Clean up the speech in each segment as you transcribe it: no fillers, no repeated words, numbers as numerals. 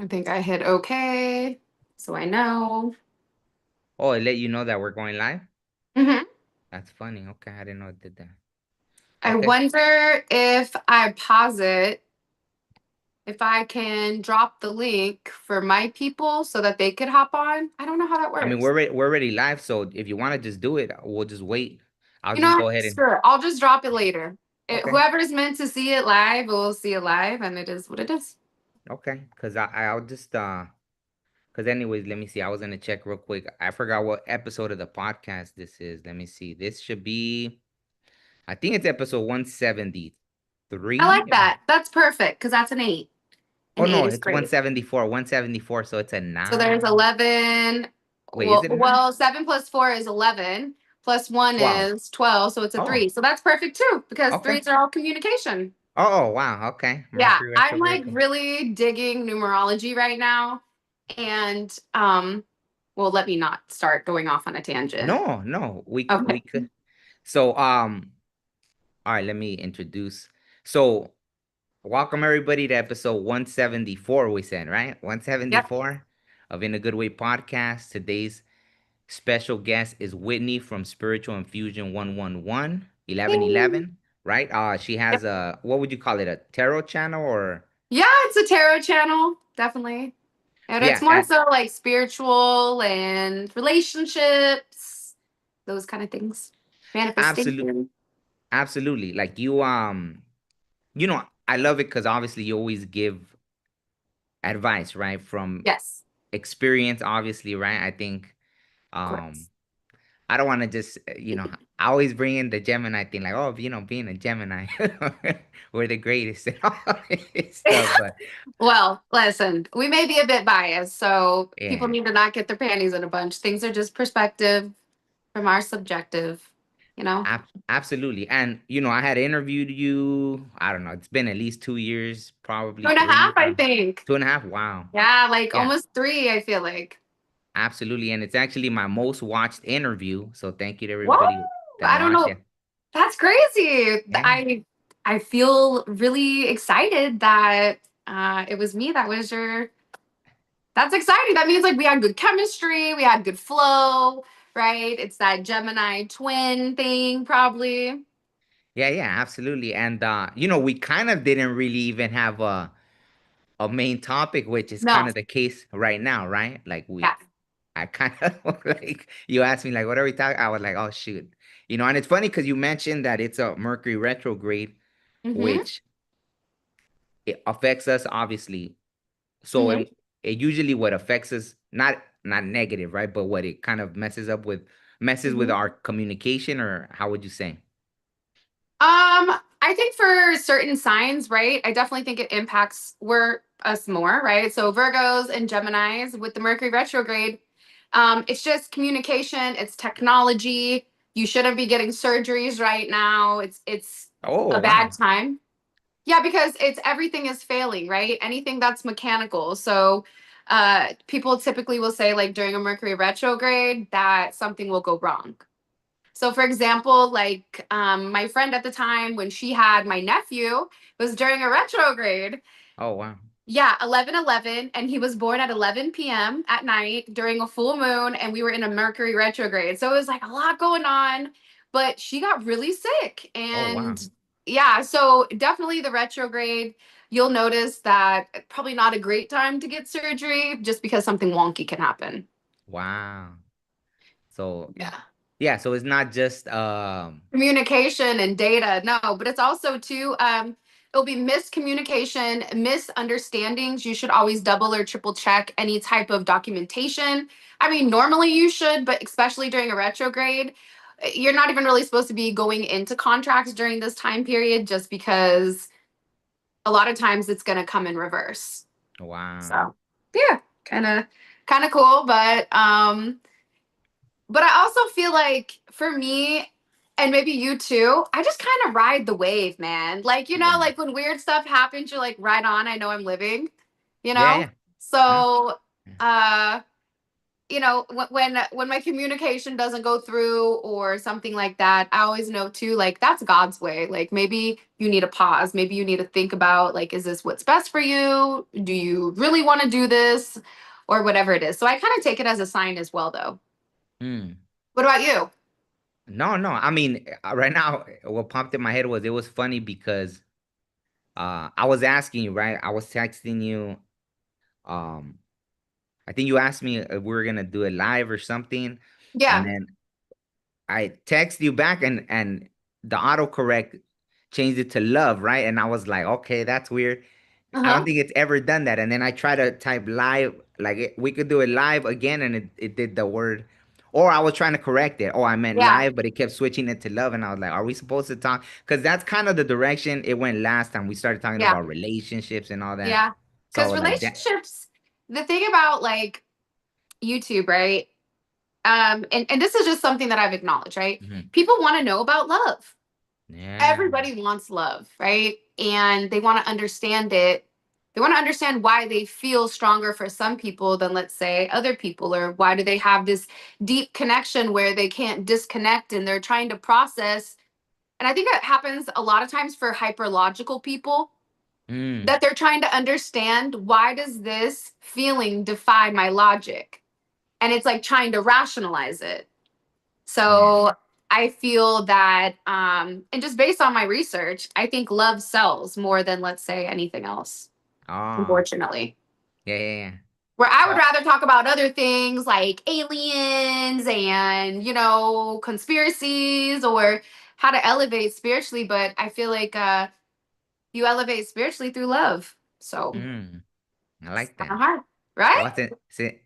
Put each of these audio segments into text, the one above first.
I think I hit okay, so I know. Oh, it let you know that we're going live? hmm That's funny. Okay, I didn't know it did that. I Okay. wonder if I pause it, if I can drop the link for my people so that they could hop on. I don't know how that I mean, works. we're already live, so if you want to just do it, we'll just wait. I'll You just know, go ahead and sure, I'll just drop it later. okay, Whoever's meant to see it live will see it live, and it is what it is. okay. Cause I'll just cause anyways, let me see. I was gonna check real quick. I forgot what episode of the podcast this is. Let me see. This should be I think it's episode I 173. like that. That's perfect because that's an eight. Oh An eight no, is it's great. 174. 174, so it's a So there's nine. 11. Wait, is it a nine? 7 plus 4 is 11. Plus 1 12. is 12. So it's a Oh, 3. So that's perfect too, because okay. threes are all communication. Oh, wow. Okay. Yeah, Mercury I'm retrograde. like really digging numerology right now. And well, let me not start going off on a tangent. No, no, we Okay. could. So, all right, let me introduce. So, welcome everybody to episode 174, we said, right? Yep. 174 of In a Good Way podcast. Today's special guest is Whitney from Spiritual Infusion 111 Yay. 1111, right? She has Yep. a, what would you call it? A tarot channel or Yeah, it's a tarot channel, definitely. And it's yeah, more so like spiritual and relationships, those kind of things. absolutely, Manifestation. absolutely. Like I love it because obviously you always give advice, right? From Yes, experience, obviously, right? I think of um course. I don't want to just I always bring in the Gemini thing, like, oh, being a Gemini, we're the greatest and all this stuff. But Well, listen, we may be a bit biased, so people yeah, need to not get their panties in a bunch. Things are just perspective from our subjective, you know? absolutely. And I had interviewed you. I don't know. It's been at least 2 years, probably Two and a half, three, I think. 2.5. Wow. Yeah, like Yeah, almost three, I feel like. absolutely. And it's actually my most watched interview. So thank you to Whoa! everybody that I don't watched know. it. That's crazy. Yeah. I feel really excited that it was me that was your. That's exciting. That means like we had good chemistry, we had good flow, right? It's that Gemini twin thing, probably. Yeah, yeah, absolutely. And we kind of didn't really even have a main topic, which is kind No, of the case right now, right? Like yeah. I kind of like you asked me like what are we talking? I was like, oh shoot. And it's funny because you mentioned that it's a Mercury retrograde, Mm-hmm. which it affects us obviously. So Mm-hmm. it usually what affects us, not negative, right? But what it kind of messes with Mm-hmm. our communication, or how would you say? I think for certain signs, right? I definitely think it impacts us more, right? So Virgos and Geminis with the Mercury retrograde, it's just communication, it's technology. You shouldn't be getting surgeries right now. It's Oh, a bad wow. time. Yeah, because it's everything is failing, right? Anything that's mechanical. So people typically will say like during a Mercury retrograde that something will go wrong. So, for example, like my friend at the time when she had my nephew was during a retrograde. Oh, wow. Yeah, 11/11, and he was born at 11 p.m. at night during a full moon, and we were in a Mercury retrograde. So it was like a lot going on, but she got really sick. Oh, wow. And yeah, so definitely the retrograde, you'll notice that probably not a great time to get surgery just because something wonky can happen. Wow. So Yeah. yeah, so it's not just Communication and data, no, but it's also too it'll be miscommunication, misunderstandings. You should always double or triple check any type of documentation. I mean, normally you should, but especially during a retrograde, you're not even really supposed to be going into contracts during this time period just because a lot of times it's going to come in reverse. wow. So yeah, kind of cool, but I also feel like for me, and maybe you too, I just kind of ride the wave, man. Like, Yeah. like when weird stuff happens, you're like, right on, I know I'm living, you Yeah, know? yeah. No. So, Yeah. uh, when my communication doesn't go through or something like that, I always know too, like that's God's way. Like maybe you need a pause. Maybe you need to think about like, is this what's best for you? Do you really want to do this? Or whatever it is. So I kind of take it as a sign as well, though. Mm. What about you? No, no. I mean, right now, what popped in my head was it was funny because I was asking you, right? I was texting you. Um, I think you asked me if we were gonna do it live or something, and Yeah. then I text you back and the autocorrect changed it to love, right? And I was like, okay, that's weird. I don't Uh-huh. think it's ever done that. And then I try to type live, like we could do it live again, and it did the word. Or I was trying to correct it. Oh, I meant Yeah. live, but it kept switching it to love. And I was like, are we supposed to talk? Because that's kind of the direction it went last time. We started talking Yeah. about relationships and all that. Yeah. Because So like that. relationships, the thing about like YouTube, right? And this is just something that I've acknowledged, right? Mhm. People want to know about love. Yeah. Everybody wants love, right? And they want to understand it. They want to understand why they feel stronger for some people than, let's say, other people, or why do they have this deep connection where they can't disconnect and they're trying to process. And I think that happens a lot of times for hyperlogical people, Mm. that they're trying to understand, why does this feeling defy my logic? And it's like trying to rationalize it. Yeah. So I feel that, and just based on my research, I think love sells more than, let's say, anything else, Oh. unfortunately. Yeah, yeah, yeah. Where I would Well, rather talk about other things like aliens and, conspiracies, or how to elevate spiritually. But I feel like you elevate spiritually through love. So I it's like kind that. of hard, right? Well,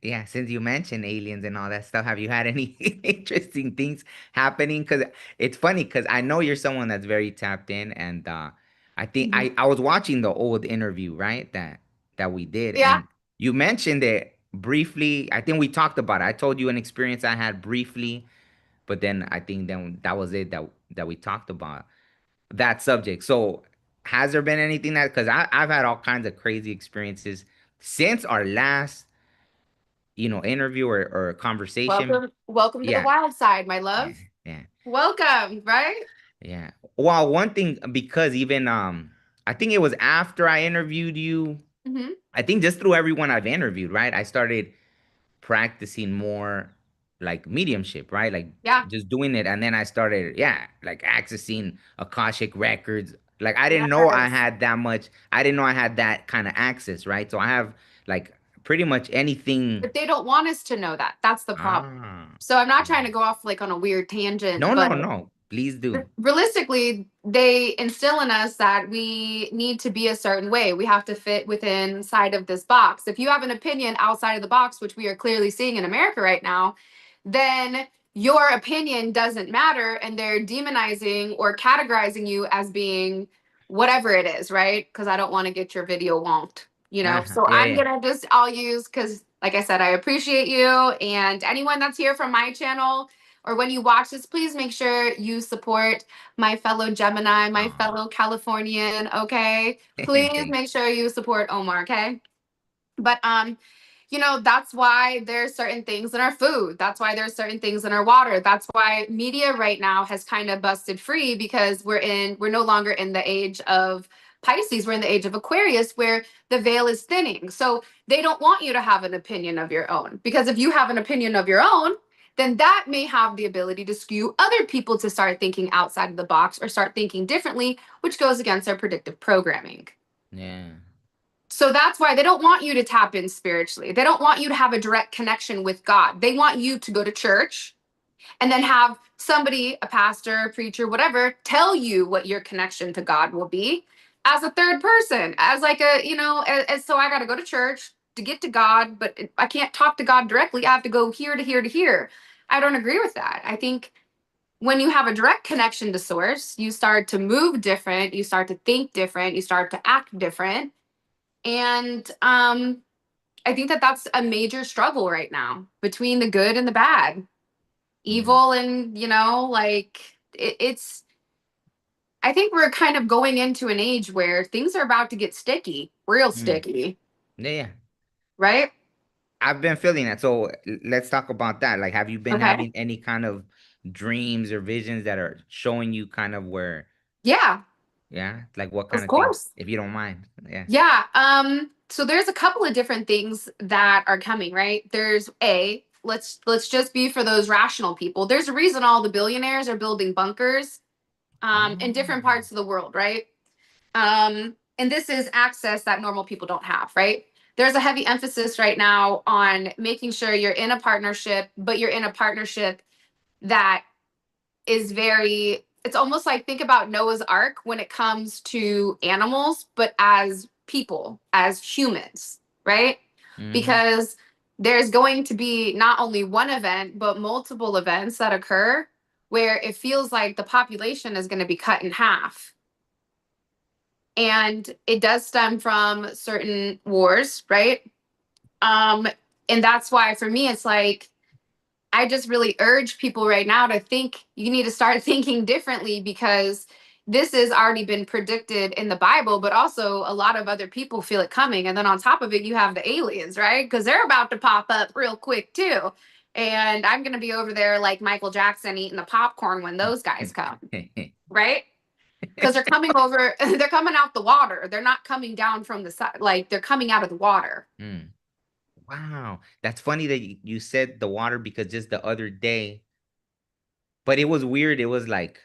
yeah, since you mentioned aliens and all that stuff, have you had any interesting things happening? Because it's funny, because I know you're someone that's very tapped in, and I think Mhm. I was watching the old interview, right? That we did, Yeah. and you mentioned it briefly. I think we talked about it. I told you an experience I had briefly, but then I think then that was it that we talked about that subject. So has there been anything that, because I've had all kinds of crazy experiences since our last interview or conversation. Welcome to the Yeah, wild side, my yeah, love. yeah, Welcome, right? yeah. Well, one thing, because even I think it was after I interviewed you. Hmm. I think just through everyone I've interviewed, right? I started practicing more like mediumship, right? Like Yeah. just doing it. And then I started, yeah, like accessing Akashic records. Like I didn't know I Yes. had that much. I didn't know I had that kind of access, right? So I have like pretty much anything. But they don't want us to know that. That's the problem. Ah, So I'm not yeah. trying to go off like on a weird tangent, No, no, but no. Please do. realistically, they instill in us that we need to be a certain way. We have to fit within inside of this box. If you have an opinion outside of the box, which we are clearly seeing in America right now, then your opinion doesn't matter, and they're demonizing or categorizing you as being whatever it is, right? Because I don't want to get your video wonked, So Yeah, I'm yeah. gonna just I'll use, because like I said, I appreciate you, and anyone that's here from my channel, or when you watch this, please make sure you support my fellow Gemini, my Oh, fellow Californian, okay? Please thanks. make sure you support Omar, okay? But that's why there's certain things in our food. That's why there's certain things in our water. That's why media right now has kind of busted free, because we're no longer in the age of Pisces. We're in the age of Aquarius, where the veil is thinning. So they don't want you to have an opinion of your own, because if you have an opinion of your own, then that may have the ability to skew other people to start thinking outside of the box or start thinking differently, which goes against our predictive programming. Yeah. So that's why they don't want you to tap in spiritually. They don't want you to have a direct connection with God. They want you to go to church and then have somebody, a pastor, a preacher, whatever, tell you what your connection to God will be as a third person, as like so I got to go to church to get to God, but I can't talk to God directly. I have to go here to here to here. I don't agree with that. I think when you have a direct connection to source, you start to move different, you start to think different, you start to act different. And I think that that's a major struggle right now between the good and the bad, Mm. evil, and like it's. I think we're kind of going into an age where things are about to get sticky, real Mm. sticky, Yeah, yeah. right? I've been feeling that. So let's talk about that. Like, have you been Okay. having any kind of dreams or visions that are showing you kind of where, Yeah, yeah, like what kind of of thing, course. if you don't mind? Yeah. Yeah. So there's a couple of different things that are coming, right? There's let's just be for those rational people. There's a reason all the billionaires are building bunkers in Oh. different parts of the world, right? And this is access that normal people don't have, right? There's a heavy emphasis right now on making sure you're in a partnership, but you're in a partnership that is very, it's almost like think about Noah's Ark when it comes to animals, but as people, as humans, right? Mm-hmm. Because there's going to be not only one event, but multiple events that occur where it feels like the population is going to be cut in half. And it does stem from certain wars, right? Um, and that's why for me, it's like, I just really urge people right now to think you need to start thinking differently because this has already been predicted in the Bible, but also a lot of other people feel it coming. And then on top of it, you have the aliens, right? Because they're about to pop up real quick too. And I'm going to be over there like Michael Jackson eating the popcorn when those guys come, right? Because they're coming over, they're coming out the water. They're not coming down from the side, like they're coming out of the water. Mm. Wow. That's funny that you said the water because just the other day, but it was weird. It was like,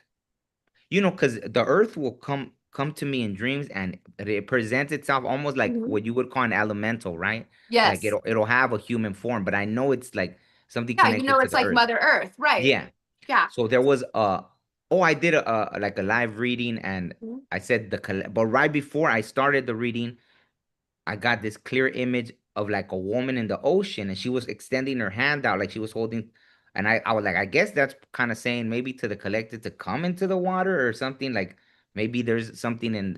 because the earth will come to me in dreams and it presents itself almost like Mhm. what you would call an elemental, right? Like Yes. it'll have a human form, but I know it's like something Yeah, you know, connected to it's the like earth. Mother Earth, right? Yeah. Yeah. So there was I did like a live reading and Mhm. I said but right before I started the reading, I got this clear image of like a woman in the ocean and she was extending her hand out like she was holding, and I was like, I guess that's kind of saying maybe to the collective to come into the water or something, like maybe there's something in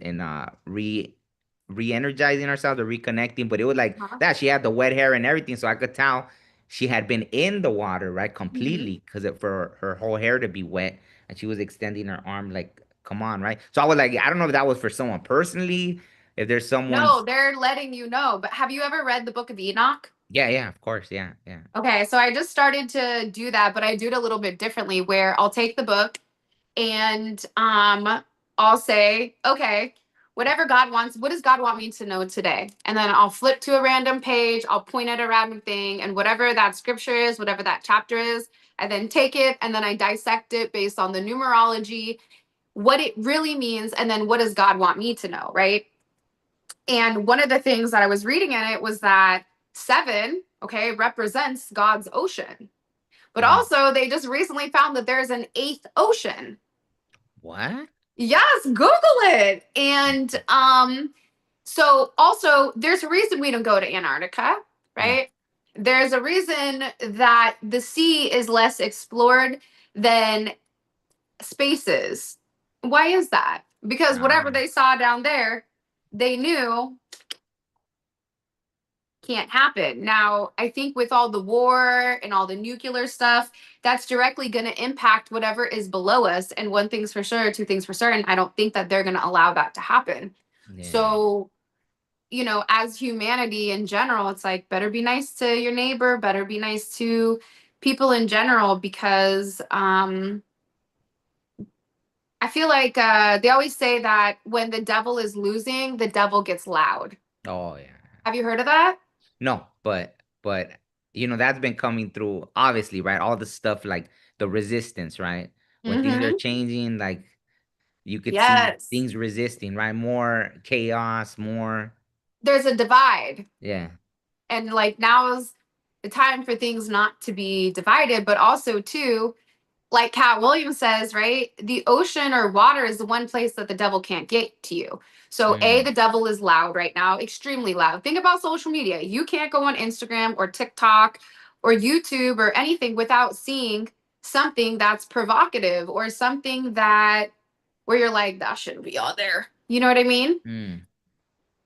re-energizing ourselves or reconnecting. But it was like Uh-huh. that she had the wet hair and everything, so I could tell she had been in the water, right, Mhm. completely, because for her whole hair to be wet, and she was extending her arm like, come on, right? So I was like, I don't know if that was for someone personally, if there's No, someone's. they're letting you know. But have you ever read the Book of Enoch? Yeah, yeah, of course. Yeah, yeah. Okay, so I just started to do that, but I do it a little bit differently where I'll take the book and I'll say, okay, whatever God wants, what does God want me to know today? And then I'll flip to a random page, I'll point at a random thing, and whatever that scripture is, whatever that chapter is, I then take it and then I dissect it based on the numerology, what it really means, and then what does God want me to know, right? And one of the things that I was reading in it was that seven, okay, represents God's ocean. But Mhm. also, they just recently found that there's an eighth ocean. What? Yes, Google it. And so also there's a reason we don't go to Antarctica, Mm. right? There's a reason that the sea is less explored than spaces. Why is that? Because whatever Ah, they saw down there, they knew can't happen. Now, I think with all the war and all the nuclear stuff, that's directly going to impact whatever is below us. And one thing's for sure, two things for certain, I don't think that they're going to allow that to happen. yeah. So, you know, as humanity in general, it's like better be nice to your neighbor, better be nice to people in general, because I feel like they always say that when the devil is losing, the devil gets loud. Oh, yeah. Have you heard of that? No, but that's been coming through obviously, right? All the stuff like the resistance, right? When things are Mm-hmm. changing, like you could see Yes. things resisting, right? More chaos, more. There's a divide. Yeah. And like now is the time for things not to be divided, but also too, like Cat Williams says, right? The ocean or water is the one place that the devil can't get to you. So Mm, the devil is loud right now, extremely loud. Think about social media. You can't go on Instagram or TikTok or YouTube or anything without seeing something that's provocative or something that where you're like, that shouldn't be on there. You know what I mean? mm,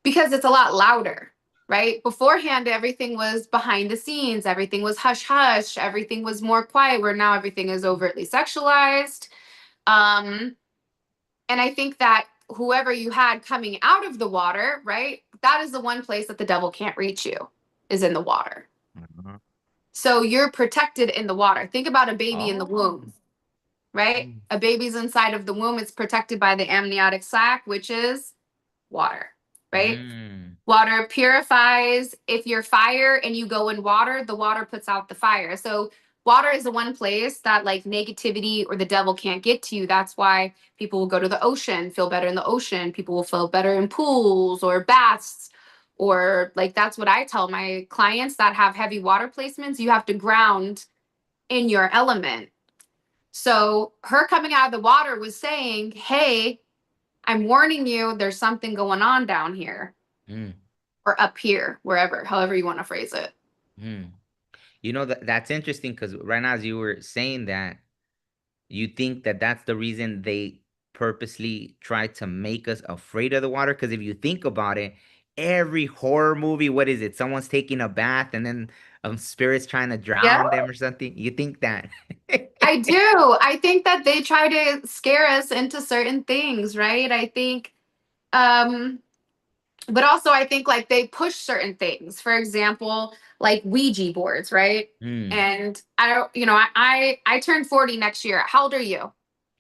Because it's a lot louder, right? Beforehand, everything was behind the scenes, everything was hush hush, everything was more quiet, where now everything is overtly sexualized. Um, and I think that whoever you had coming out of the water, right, that is the one place that the devil can't reach you, is in the water. Uh-huh. So you're protected in the water. Think about a baby in the Oh. womb, right? Mm. A baby's inside of the womb. It's protected by the amniotic sac, which is water, right? Mm. Water purifies. If you're fire and you go in water, the water puts out the fire. So water is the one place that like negativity or the devil can't get to you. That's why people will go to the ocean, feel better in the ocean. People will feel better in pools or baths. Or like that's what I tell my clients that have heavy water placements. You have to ground in your element. So her coming out of the water was saying, hey, I'm warning you, there's something going on down here Mm. or up here, wherever, however you want to phrase it. Mm. You know that that's interesting because right now, as you were saying that, you think that that's the reason they purposely try to make us afraid of the water? Because if you think about it, every horror movie, what is it? Someone's taking a bath and then spirits trying to Yeah, drown them or something. You think that? I do. I think that they try to scare us into certain things, right? I think, um, but also I think like they push certain things. For example, like Ouija boards, right? Hmm. And I don't, I turned 40 next year. How old are you?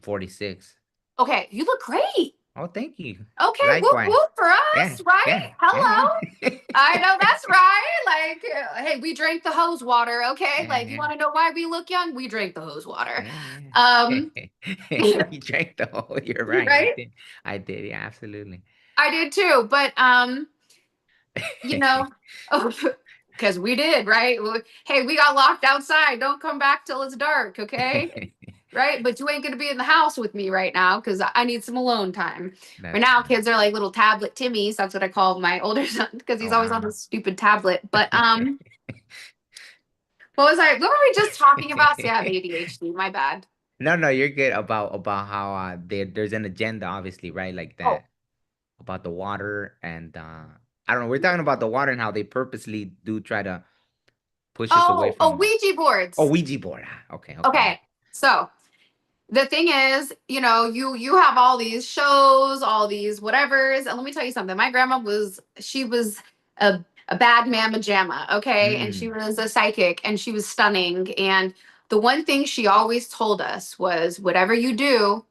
46. Okay, you look great. Oh, thank you. Okay, whoop Likewise. whoop for Yeah. us, right? Yeah. Hello. Yeah. Yeah. I know that's right. Like, hey, we drank the hose water. Okay, Yeah. like you Yeah. want to know why we look young? We drank the hose water. Yeah. Um, You drank the whole. You're right. I right? did. I did. Yeah. Absolutely. I did too, but you know, because we did, right? Hey, we got locked outside. Don't come back till it's dark, okay? Right? But you ain't gonna be in the house with me right now because I need some alone time. Right That's now, funny. kids are like little tablet Timmies. That's what I call my older son because Oh, he's always on wow. this stupid tablet. But what were we just talking about? So, yeah, I have ADHD. My bad. No, no, you're good about how there's an agenda, obviously, right? Like Oh, that about the water and I don't know. We're talking about the water and how they purposely do try to push us away oh, from. Ouija Oh, boards. Ouija board. Okay, okay, yeah. Okay, so the thing is, you have all these shows, all these whatevers, and let me tell you something. My grandma was a bad mamma jamma, okay, and she Mm, was a psychic, and she was stunning. And the one thing she always told us was, whatever you do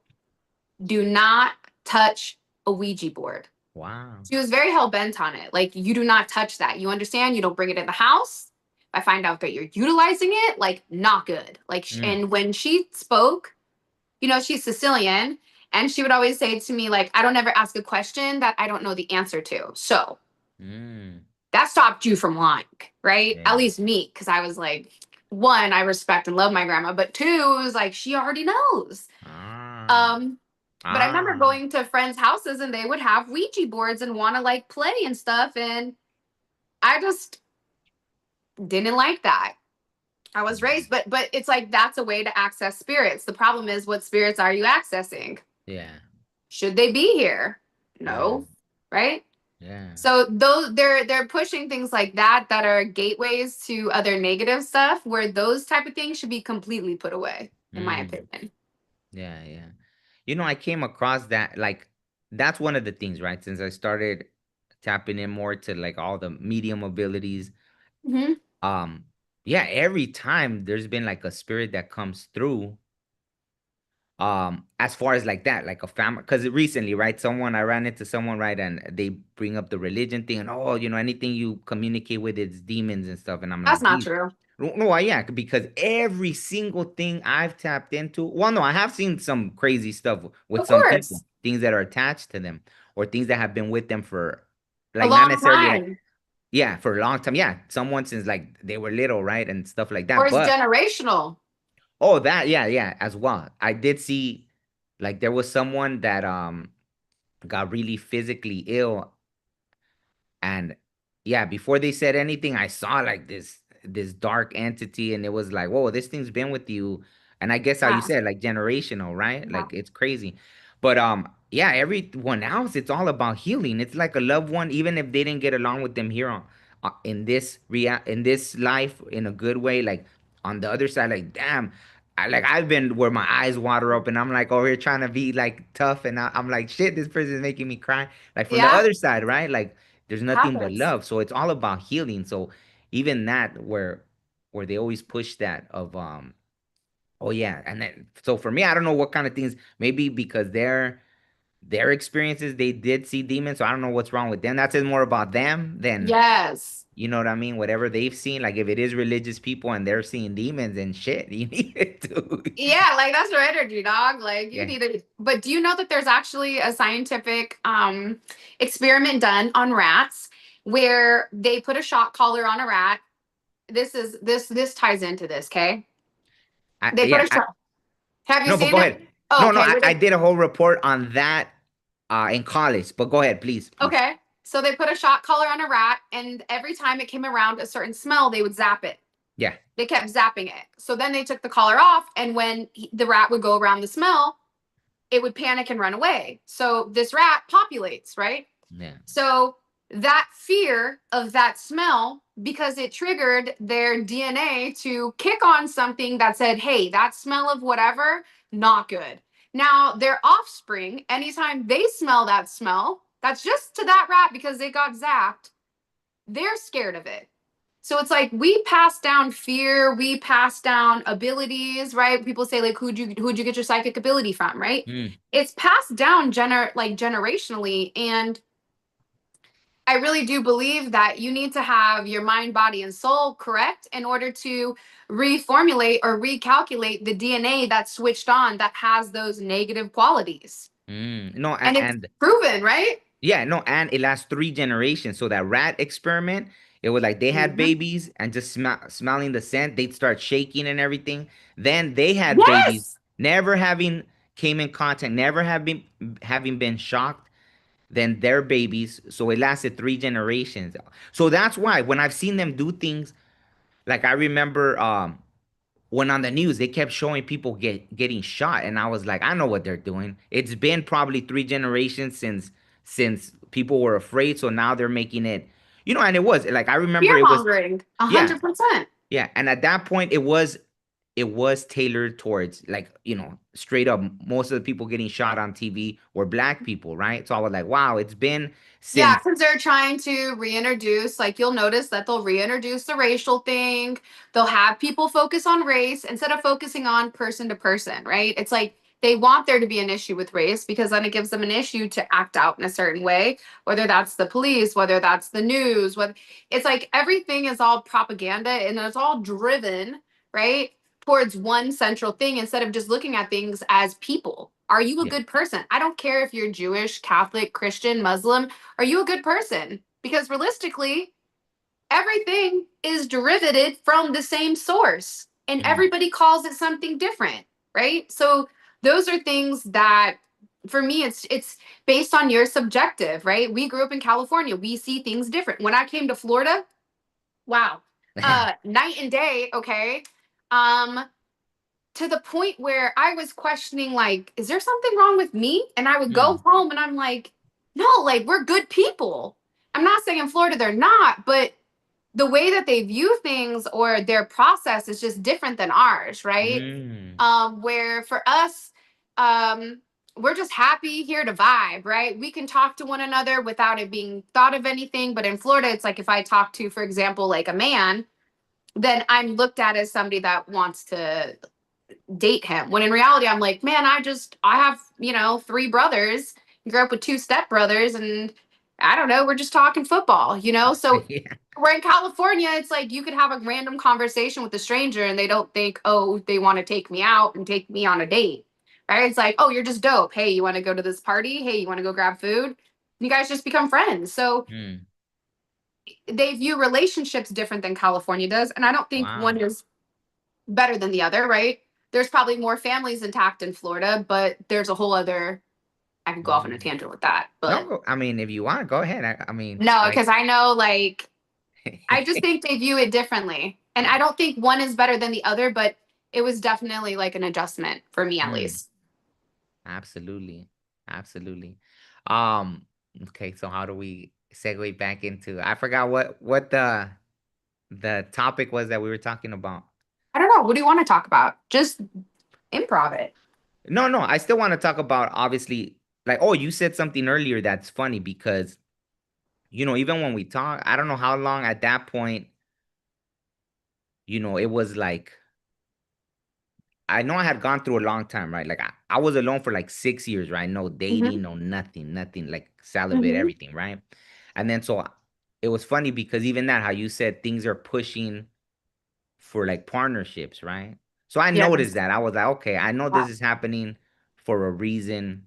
not touch a Ouija board. wow. She was very hell bent on it. Like, you do not touch that. You understand? You don't bring it in the house. If I find out that you're utilizing it, like, not good. Like, Mm, and when she spoke, she's Sicilian, and she would always say to me, like, I don't ever ask a question that I don't know the answer to. So mm, that stopped you from lying, right? At yeah. least me, because I was like, one, I respect and love my grandma, but two, it was like she already knows. Ah, Um, but I remember ah, going to friends' houses and they would have Ouija boards and want to like play and stuff. And I just didn't like that. I was mm, raised, but it's like that's a way to access spirits. The problem is, what spirits are you accessing? yeah. Should they be here? No, Mm, right? yeah. So those they're pushing things like that are gateways to other negative stuff where those type of things should be completely put away, in my Mm, opinion. yeah, yeah. I came across that like that's one of the things, right? Since I started tapping in more to like all the medium abilities, Hmm. um, yeah, every time there's been like a spirit that comes through, as far as like that, like a family, because recently, right, someone I ran into someone, right, and they bring up the religion thing, and oh, anything you communicate with, it's demons and stuff, and I'm That's like, not geez. true. No, no, yeah, because every single thing I've tapped into, well, no, I have seen some crazy stuff with Of some people, course, things that are attached to them, or things that have been with them for, a like, not long necessarily like, time, yeah, for a long time, yeah, someone since like they were little, right, and stuff like or that, it's but generational. oh, that, yeah, yeah, as well. I did see, like, there was someone that got really physically ill, and yeah, before they said anything, I saw like this dark entity, and it was like, whoa, this thing's been with you, and I guess how you Yeah, said, like, generational, right? yeah. Like, it's crazy, but yeah, everyone else, it's all about healing. It's like a loved one, even if they didn't get along with them here on in this life in a good way, like on the other side, like damn. I've been where my eyes water up and I'm like over here trying to be like tough and I'm like shit, this person is making me cry. Like from the Yeah, other side, right? Like there's nothing but happens. love. So it's all about healing. So even that where they always push that of oh yeah, and then so for me, I don't know what kind of things. Maybe because their experiences, they did see demons. So I don't know what's wrong with them. That says more about them than Yes. you know what I mean. Whatever they've seen, like if it is religious people and they're seeing demons and shit, you need it to. Yeah, like that's your energy, dog. Like you Yeah. need it. But do you know that there's actually a scientific experiment done on rats where they put a shock collar on a rat. This ties into this, okay? They put Yeah. a shock. Have you No, but seen go it? ahead. Oh, No, no, okay. I did a whole report on that in college. But go ahead, please, please. Okay. So they put a shock collar on a rat, and every time it came around a certain smell, they would zap it. Yeah. They kept zapping it. So then they took the collar off, and when the rat would go around the smell, it would panic and run away. So this rat populates, right? Yeah. So that fear of that smell, because it triggered their DNA to kick on something that said, hey, that smell of whatever, not good. Now, their offspring, anytime they smell that smell, that's just to that rat because they got zapped, they're scared of it. So it's like we pass down fear, we pass down abilities, right? People say like who'd you get your psychic ability from, right? Mm. It's passed down generationally, and I really do believe that you need to have your mind, body, and soul correct in order to reformulate or recalculate the DNA that's switched on that has those negative qualities. No, And it's and proven, right? yeah, no, and it lasts 3 generations. So that rat experiment, it was like they had Mhm. babies and just smelling the scent, they'd start shaking and everything. Then they had babies, Yes. never having came in contact, never having been shocked. Then their babies, so it lasted 3 generations. So that's why when I've seen them do things, like I remember when on the news they kept showing people getting shot, and I was like, I know what they're doing. It's been probably 3 generations since people were afraid, so now they're making it, and it was like I remember Fear it was, mongering, yeah, 100%. yeah, and at that point it was tailored towards, like, straight up, most of the people getting shot on TV were black people, right? So I was like, wow, it's been Yeah, since. because they're trying to reintroduce, like you'll notice that they'll reintroduce the racial thing. They'll have people focus on race instead of focusing on person to person, right? It's like they want there to be an issue with race because then it gives them an issue to act out in a certain way, whether that's the police, whether that's the news, what it's like everything is all propaganda and it's all driven, right? Towards one central thing instead of just looking at things as people. Are you a Yeah. good person? I don't care if you're Jewish, Catholic, Christian, Muslim. Are you a good person? Because realistically, everything is derivative from the same source and Mm, everybody calls it something different, right? So those are things that for me it's based on your subjective, right? We grew up in California. We see things different. When I came to Florida, wow. Night and day, okay? Um to the point where I was questioning, like, is there something wrong with me? And I would go mm, home and I'm like, no, like, we're good people. I'm not saying in Florida they're not, but the way that they view things or their process is just different than ours, right? mm. Where for us, we're just happy here to vibe, right? We can talk to one another without it being thought of anything. But in Florida, it's like if I talk to, for example, like a man, then I'm looked at as somebody that wants to date him. When in reality, I'm like, man, I have, 3 brothers, grew up with 2 stepbrothers, and I don't know, we're just talking football. So Yeah. we're in California, it's like you could have a random conversation with a stranger and they don't think, oh, they want to take me out and take me on a date. Right? It's like, oh, you're just dope. Hey, you want to go to this party? Hey, you want to go grab food? You guys just become friends. So Mm. they view relationships different than California does. And I don't think one Wow. is better than the other, right? There's probably more families intact in Florida, but there's a whole other. I could go off on a Mm. tangent with that, No, but I mean, if you want to go ahead. I mean, no, like, because I know, like, I just think they view it differently, and I don't think one is better than the other, but it was definitely like an adjustment for me, at mm, least. absolutely, absolutely. Um, okay, so how do we segue back into? I forgot what the topic was that we were talking about. I don't know. What do you want to talk about? Just improv it. No, no, I still want to talk about, obviously, like, oh, you said something earlier that's funny because even when we talk, I don't know how long at that point. it was like I know I had gone through a long time, right? Like I was alone for like 6 years, right? No Mm-hmm. dating, no nothing, nothing, like celibate, Mm-hmm. everything, right? And then so it was funny because even that, how you said things are pushing for like partnerships, right? So I noticed Yes. that. I was like, okay, I know Yeah. this is happening for a reason.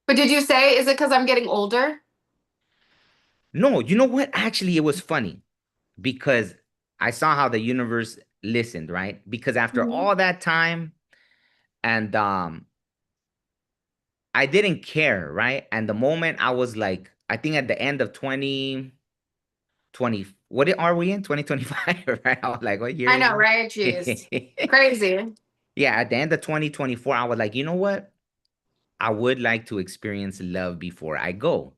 But did you say, is it because I'm getting older? No, you know what? Actually, it was funny because I saw how the universe listened, right? Because after Mm-hmm. all that time and I didn't care, right? And the moment I was like, I think at the end of 2020, are we in 2025, right? I was like, what year I is know, right? Jeez. it? Crazy. Yeah, at the end of 2024, I was like, you know what? I would like to experience love before I go.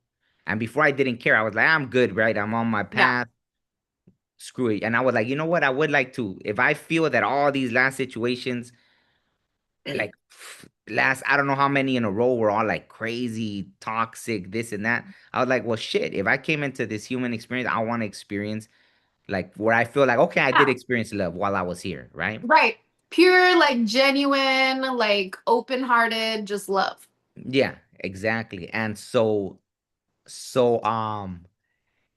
And before I didn't care. I was like, I'm good, right? I'm on my Yeah. path. Screw it. And I was like, you know what? I would like to, if I feel that all these last situations, like last, I don't know how many in a row were all like crazy, toxic, this and that. I was like, well, shit, if I came into this human experience, I want to experience like where I feel like, okay, I did Yeah. experience love while I was here, right? Right. Pure, like genuine, like open-hearted, just love. Yeah, exactly. And so,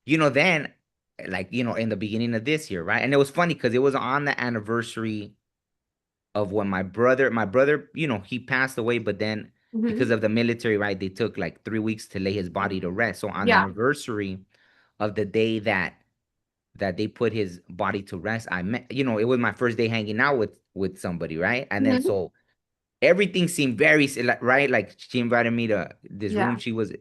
then like, in the beginning of this year, right? And it was funny because it was on the anniversary of when my brother, he passed away, but then Hmm. because of the military, right, they took like 3 weeks to lay his body to rest. So on the Yeah. anniversary of the day that they put his body to rest, I met, it was my first day hanging out with somebody, right? And then Hmm. so everything seemed very right. Like she invited me to this room Yeah. she was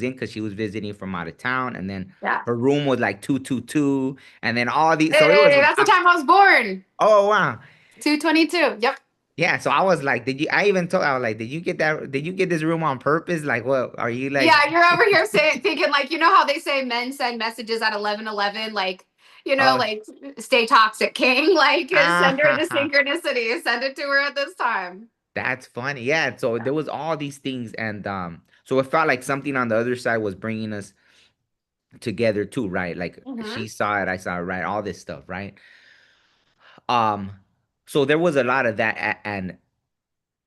in because she was visiting from out of town, and then Yeah. her room was like 222, and then all these. So it was. Hey, that's the time I was born. Oh wow. 222. Yep. Yeah, so I was like, I even told, I was like, did you get this room on purpose? Like, what, are you like, Yeah, you're over here saying, thinking like, you know how they say men send messages at 11:11, like, oh, like, stay toxic, king, like, send her the ah, synchronicity, send it to her at this time. that's funny. Yeah, so there was all these things, and so it felt like something on the other side was bringing us together too, right? Like Hmm. she saw it, I saw it, right? All this stuff, right? Um, so there was a lot of that, and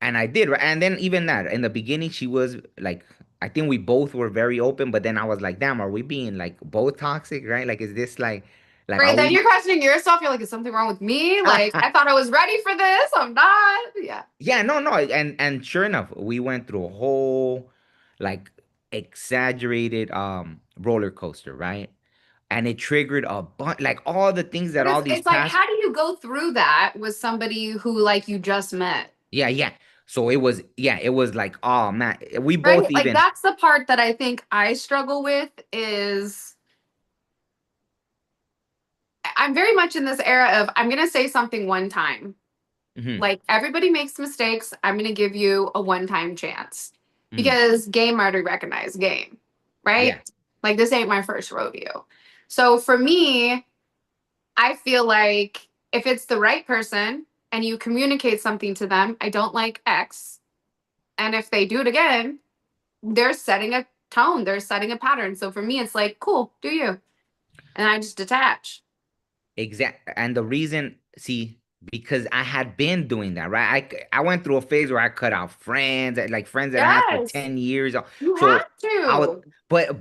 I did, right? And then even that in the beginning, she was like, I think we both were very open, but then I was like, damn, are we being like both toxic, right? Like, is this like, Right. are Then we? you're questioning yourself. You're like, is something wrong with me? Like, I thought I was ready for this. I'm not. Yeah. Yeah, no, no, and sure enough, we went through a whole like exaggerated roller coaster, right? And it triggered a bunch, like all the things that But all these it's like, past. how do you go through that with somebody who like you just met? Yeah, yeah. So it was like, oh man, we both Right? Like even. that's the part that I think I struggle with is I'm very much in this era of I'm gonna say something one time. Mhm, Like everybody makes mistakes. I'm gonna give you a one-time chance. mhm. Because game already recognized game, Yeah, right? Like this ain't my first rodeo. So for me, I feel like if it's the right person and you communicate something to them, I don't like X. And if they do it again, they're setting a tone, they're setting a pattern. So for me, it's like, cool, do you? And I just detach. exact. And the reason, see, because I had been doing that, right? I went through a phase where I cut out friends, like friends that I had for Yes, 10 years. you So have I was, to.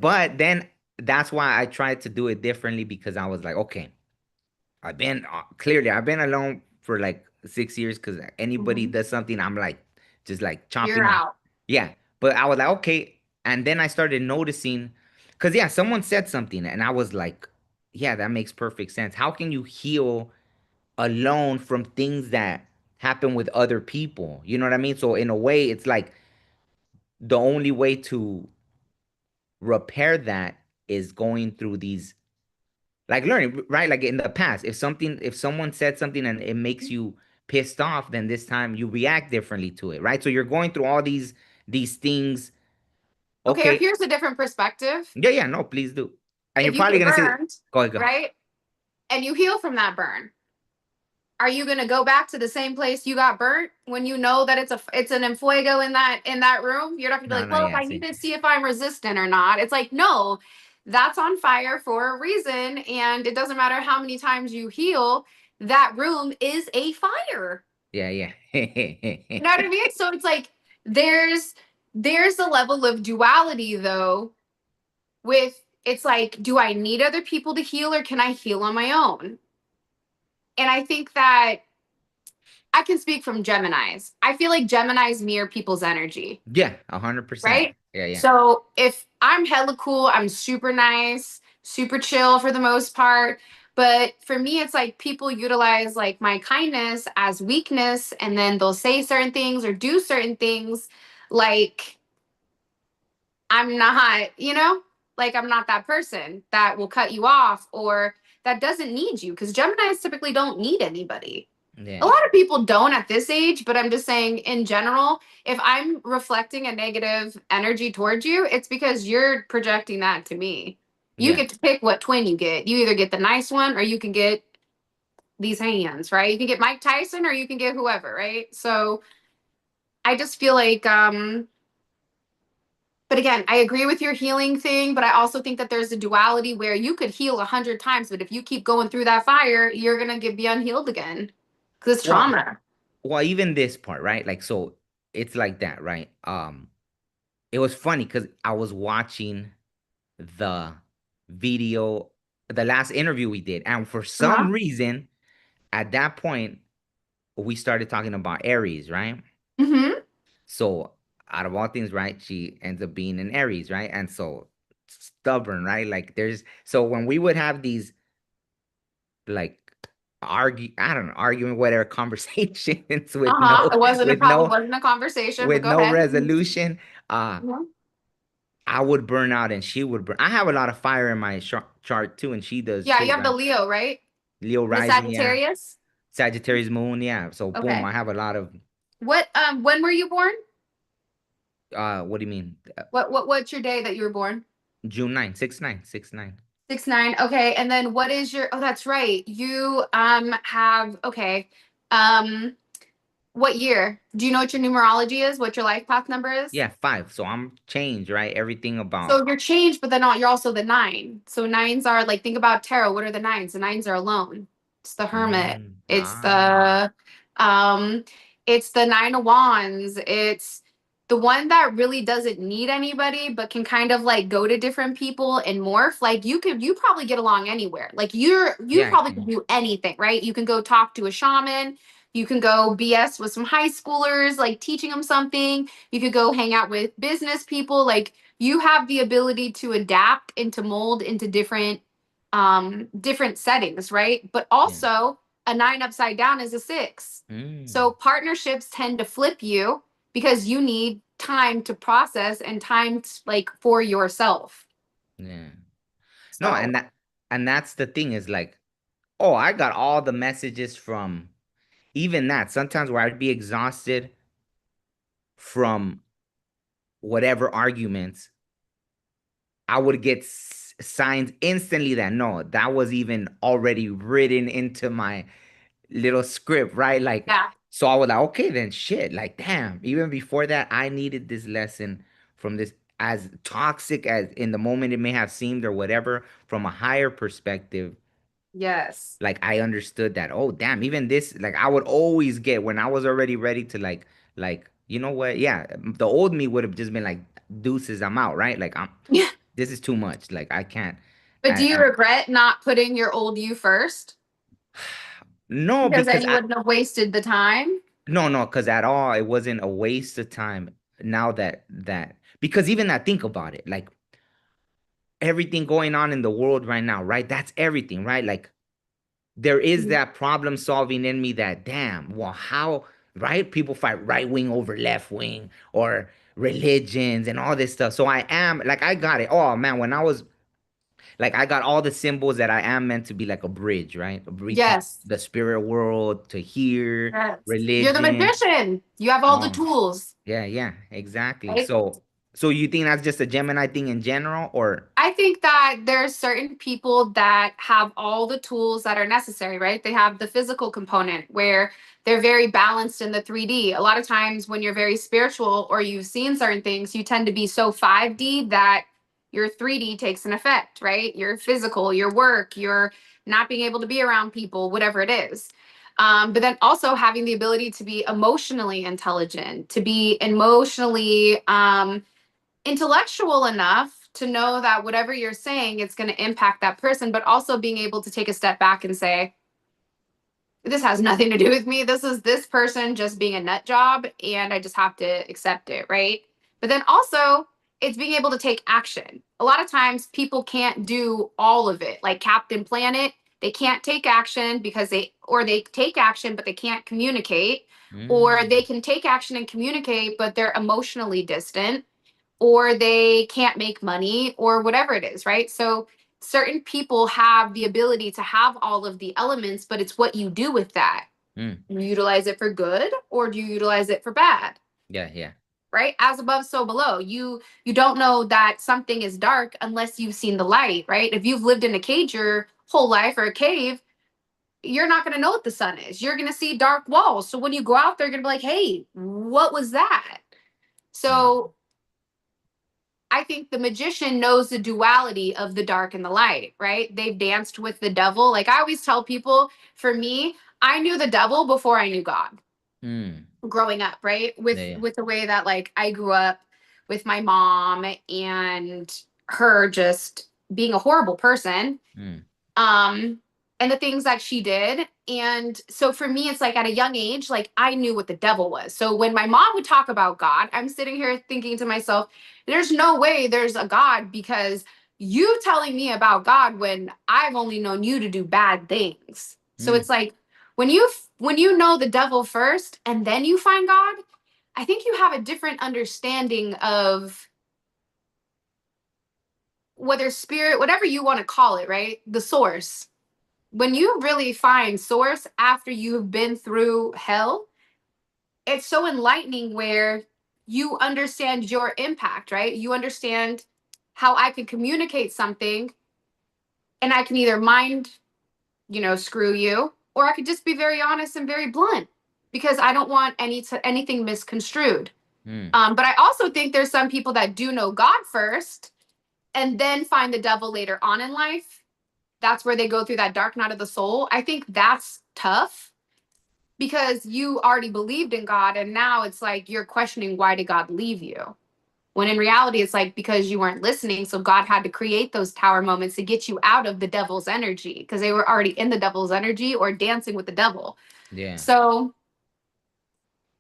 but then that's why I tried to do it differently because I was like, okay, I've been alone for like 6 years because anybody Mhm. does something, I'm like just like You're chopping off. out. Yeah. But I was like, okay. And then I started noticing because yeah, someone said something and I was like, yeah, that makes perfect sense. How can you heal alone from things that happen with other people? You know what I mean? So in a way, it's like the only way to repair that is going through these like learning, right? Like in the past, if someone said something and it makes you pissed off, then this time you react differently to it, right? So you're going through all these things. Okay, Okay, here's a different perspective. yeah, yeah, no, please do. And you're If you probably get gonna say, burned, go ahead, go. right? And you heal from that burn, are you going to go back to the same place you got burnt when you know that it's an enfuego in that room? You're not going to be No, like, no, well, yeah, I need see, to see if I'm resistant or not. It's like, no, that's on fire for a reason, and it doesn't matter how many times you heal. that room is a fire. Yeah, yeah. You know what I mean? So it's like there's there's a level of duality though with it's like, do I need other people to heal or can I heal on my own? And I think that I can speak from Geminis. I feel like Geminis mirror people's energy, Yeah, 100%. right? Yeah, yeah. So if I'm hella cool, I'm super nice, super chill for the most part. But for me, it's like people utilize like my kindness as weakness, and then they'll say certain things or do certain things like I'm not, like I'm not that person that will cut you off or that doesn't need you because Geminis typically don't need anybody. A Yeah. lot of people don't at this age, but I'm just saying in general, if I'm reflecting a negative energy towards you, it's because you're projecting that to me. You Yeah. get to pick what twin you get. You either get the nice one or you can get these hands, right? You can get Mike Tyson or you can get whoever, right? So I just feel like but again, I agree with your healing thing, but I also think that there's a duality where you could heal 100 times, but if you keep going through that fire, you're gonna get be unhealed again because it's Well, trauma. well, even this part, right? Like, so it's like that, right? It was funny because I was watching the video, the last interview we did, and for some Uh-huh. reason, at that point, we started talking about Aries, right? Mm-hmm. So out of all things, right, she ends up being an Aries, right? And so stubborn, right? Like there's so when we would have these like I don't know, arguing whatever conversations Uh-huh. It wasn't a with probably no wasn't a conversation, but with go no ahead. resolution, Mhm. I would burn out and she would burn. I have a lot of fire in my chart too, and she does Yeah, too, you have the right? Leo, right? Leo The rising, yeah. Sagittarius. Sagittarius moon, yeah. So boom, Okay. I have a lot of What when were you born? what do you mean? What's your day that you were born? June 9, 6/9, 6/9. 6/9. Okay. And then what is your, oh, that's right. You have, okay. Um, what year? Do you know what your numerology is? What your life path number is? Yeah, 5. So I'm changed, right? Everything about So you're changed, but then you're also the nine. So nines are like, think about tarot. What are the nines? The nines are alone. It's the hermit. mm, It's ah, um it's the nine of wands. It's the one that really doesn't need anybody, but can kind of like go to different people and morph. Like you probably get along anywhere. Like you yeah, I probably could can. do anything, right? You can go talk to a shaman. You can go BS with some high schoolers, like teaching them something. You could go hang out with business people. Like you have the ability to adapt and to mold into different settings, right? But Yeah. also a nine upside down is a six. Mm, So partnerships tend to flip you because you need time to process and time like for yourself. yeah. No, So and that's the thing is like, oh, I got all the messages from even that. Sometimes where I'd be exhausted from whatever arguments, I would get signs instantly that no, that was even already written into my little script, right? Like, yeah. so I was like, okay, then shit, like, damn. Even before that, I needed this lesson from this, as toxic as in the moment it may have seemed or whatever, from a higher perspective. Yes. Like, I understood that, oh, damn, even this, like, I would always get when I was already ready to, like, you know what? Yeah, the old me would have just been like, deuces, I'm out, right? Like, this is too much. Like, I can't. But do you I, regret not putting your old you first? no, Because then because you wouldn't have wasted the time. no, because at all, it wasn't a waste of time. Now because even I think about it, like everything going on in the world right now, right? That's everything, right? Like there is Mhm. that problem solving in me that, damn, well, how, right? People fight right wing over left wing or religions and all this stuff. So I am like, I got it. Oh man, when I was like, I got all the symbols that I am meant to be like a bridge, right? A bridge to Yes. the spirit world, to here, Yes. You're the religion. magician. You have all the Oh, tools, yeah, yeah, exactly. right? So you think that's just a Gemini thing in general, or I think that there's certain people that have all the tools that are necessary, right? They have the physical component where they're very balanced in the 3D. A lot of times when you're very spiritual or you've seen certain things, you tend to be so 5D that your 3D takes an effect, right? Your physical, your work, your not being able to be around people, whatever it is. But then also having the ability to be emotionally intelligent, to be emotionally intellectual enough to know that whatever you're saying, it's going to impact that person, but also being able to take a step back and say, this has nothing to do with me. This is this person just being a nut job, and I just have to accept it, right? But then also, it's being able to take action. A lot of times, people can't do all of it. Like Captain Planet, they can't take action because they take action, but they can't communicate, or Mm, they can take action and communicate, but they're emotionally distant, or they can't make money, or whatever it is, right? So certain people have the ability to have all of the elements, but it's what you do with that. mm. You utilize it for good, or do you utilize it for bad? Yeah, yeah. Right? As above, so below. You don't know that something is dark unless you've seen the light, right? If you've lived in a cage your whole life, or a cave, you're not going to know what the sun is. You're going to see dark walls. So when you go out there, you're going to be like, hey, what was that? Mm, So I think the magician knows the duality of the dark and the light, right? They've danced with the devil. Like I always tell people, for me, I knew the devil before I knew God mm. growing up, right? Yeah, yeah. With the way that like I grew up with my mom and her just being a horrible person, Mm, um and the things that she did. And so for me, it's like at a young age, like I knew what the devil was. So when my mom would talk about God, I'm sitting here thinking to myself, there's no way there's a God, because you telling me about God when I've only known you to do bad things. So mm. it's like when you know the devil first and then you find God, I think you have a different understanding of whether spirit, whatever you want to call it, right? The source. When you really find source after you've been through hell, it's so enlightening where you understand your impact, right? You understand how I could communicate something, and I can either mind, screw you, or I could just be very honest and very blunt, because I don't want anything misconstrued. Mm. But I also think there's some people that do know God first and then find the devil later on in life. That's where they go through that dark night of the soul. I think that's tough, because you already believed in God, and now it's like you're questioning, why did God leave you? When in reality, it's like because you weren't listening. So God had to create those tower moments to get you out of the devil's energy, because they were already in the devil's energy or dancing with the devil. Yeah, So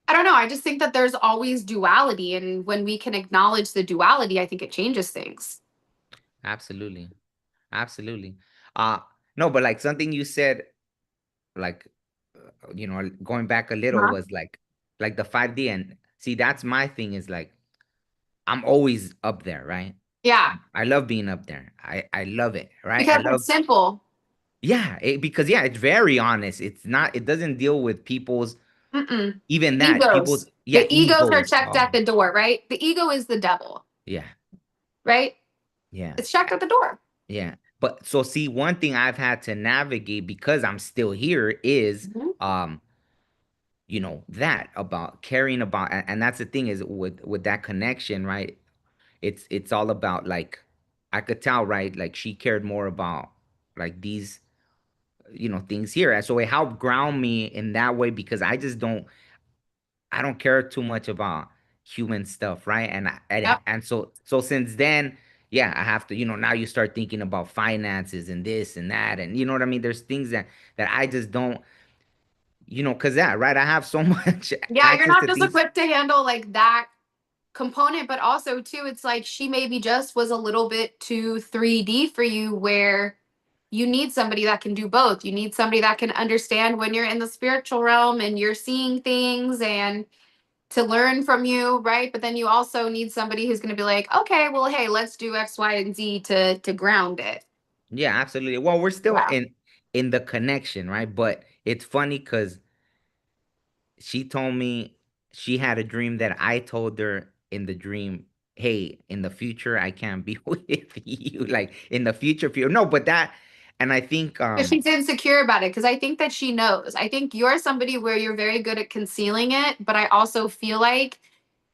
I don't know. I just think that there's always duality. And when we can acknowledge the duality, I think it changes things. absolutely. Absolutely. Uh, no, but like something you said, like, going back a little Uh-huh. was like the 5D. And see, that's my thing is like, I'm always up there, right? Yeah. I love being up there. I love it, right? I Because love, it's simple. yeah, because yeah, it's very honest. It's not, it doesn't deal with people's, Mm-mm. even that, people's, Egos. yeah, The egos are egos. checked Oh, at the door, right? The ego is the devil, yeah, right? yeah. It's checked at the door. Yeah. But so see, one thing I've had to navigate because I'm still here is Mhm. that about caring about, and that's the thing is with that connection, right? It's all about like I could tell, right? Like she cared more about like these things here. And so it helped ground me in that way because I don't care too much about human stuff, right? And Yep. so since then, yeah, I have to, now you start thinking about finances and this and that, and you know what I mean? There's things that I just don't, because that, right? I have so much Yeah, you're access not to just things. equipped to handle like that component, but also too, it's like she maybe just was a little bit too 3D for you, where you need somebody that can do both. You need somebody that can understand when you're in the spiritual realm and you're seeing things and to learn from you, right? But then you also need somebody who's going to be like, okay, well, hey, let's do X, Y, and Z to ground it. Yeah, absolutely. Well, we're still Yeah. in the connection, right? But it's funny because she told me she had a dream that I told her in the dream, hey, in the future I can't be with you. Like in the future. No, but that, and I think But she's insecure about it, because I think that she knows. I think you're somebody where you're very good at concealing it, but I also feel like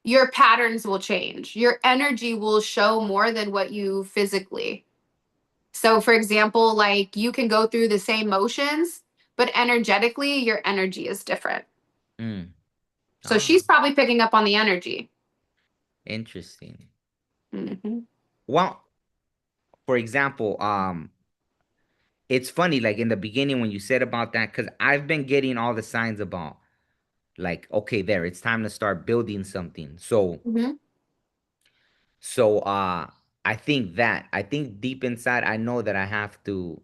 your patterns will change. Your energy will show more than what you physically. So, for example, like you can go through the same motions, but energetically, your energy is different. Mm. So, Oh, she's probably picking up on the energy. interesting. Hmm. Well, for example, it's funny, like in the beginning when you said about that, because I've been getting all the signs about like, okay, there, it's time to start building something. Hmm. So I think deep inside I know that I have to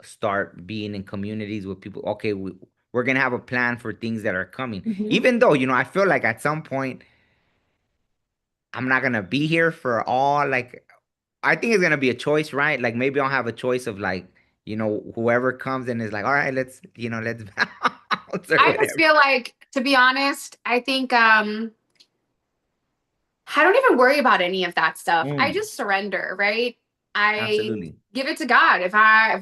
start being in communities with people. Okay, we're gonna have a plan for things that are coming. Hmm. Even though, I feel like at some point I'm not gonna be here for all, like, I think it's gonna be a choice, right? Like maybe I'll have a choice of like, whoever comes and is like, all right, let's bounce or I just whatever. feel like, to be honest, I think I don't even worry about any of that stuff. I Mm, just surrender, right? I absolutely. give it to God. If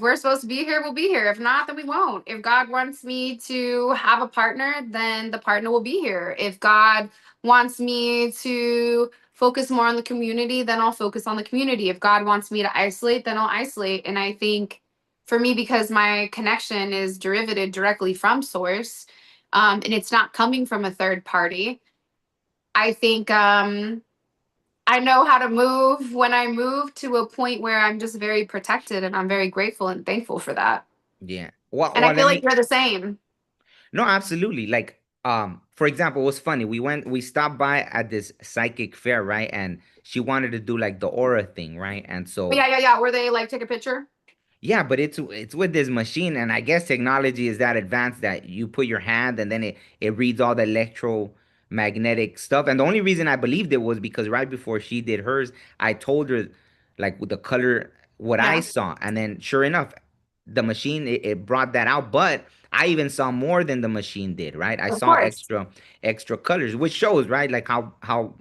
we're supposed to be here, we'll be here. If not, then we won't. If God wants me to have a partner, then the partner will be here. If God wants me to focus more on the community, then I'll focus on the community. If God wants me to isolate, then I'll isolate. And I think for me, because my connection is derivative directly from source, and it's not coming from a third party, I think I know how to move when I move to a point where I'm just very protected, and I'm very grateful and thankful for that. Yeah. Well, And I well, feel let like me. you're the same. No, absolutely. Like, for example, it was funny. We stopped by at this psychic fair, right? And she wanted to do like the aura thing, right? And But so, yeah, yeah, yeah. Where they like take a picture? yeah, but it's with this machine, and I guess technology is that advanced that you put your hand and then it reads all the electromagnetic stuff. And the only reason I believed it was because right before she did hers, I told her like with the color what I Yeah, saw, and then sure enough, the machine it brought that out. But I even saw more than the machine did, right? I of saw course. extra colors, which shows, right, like how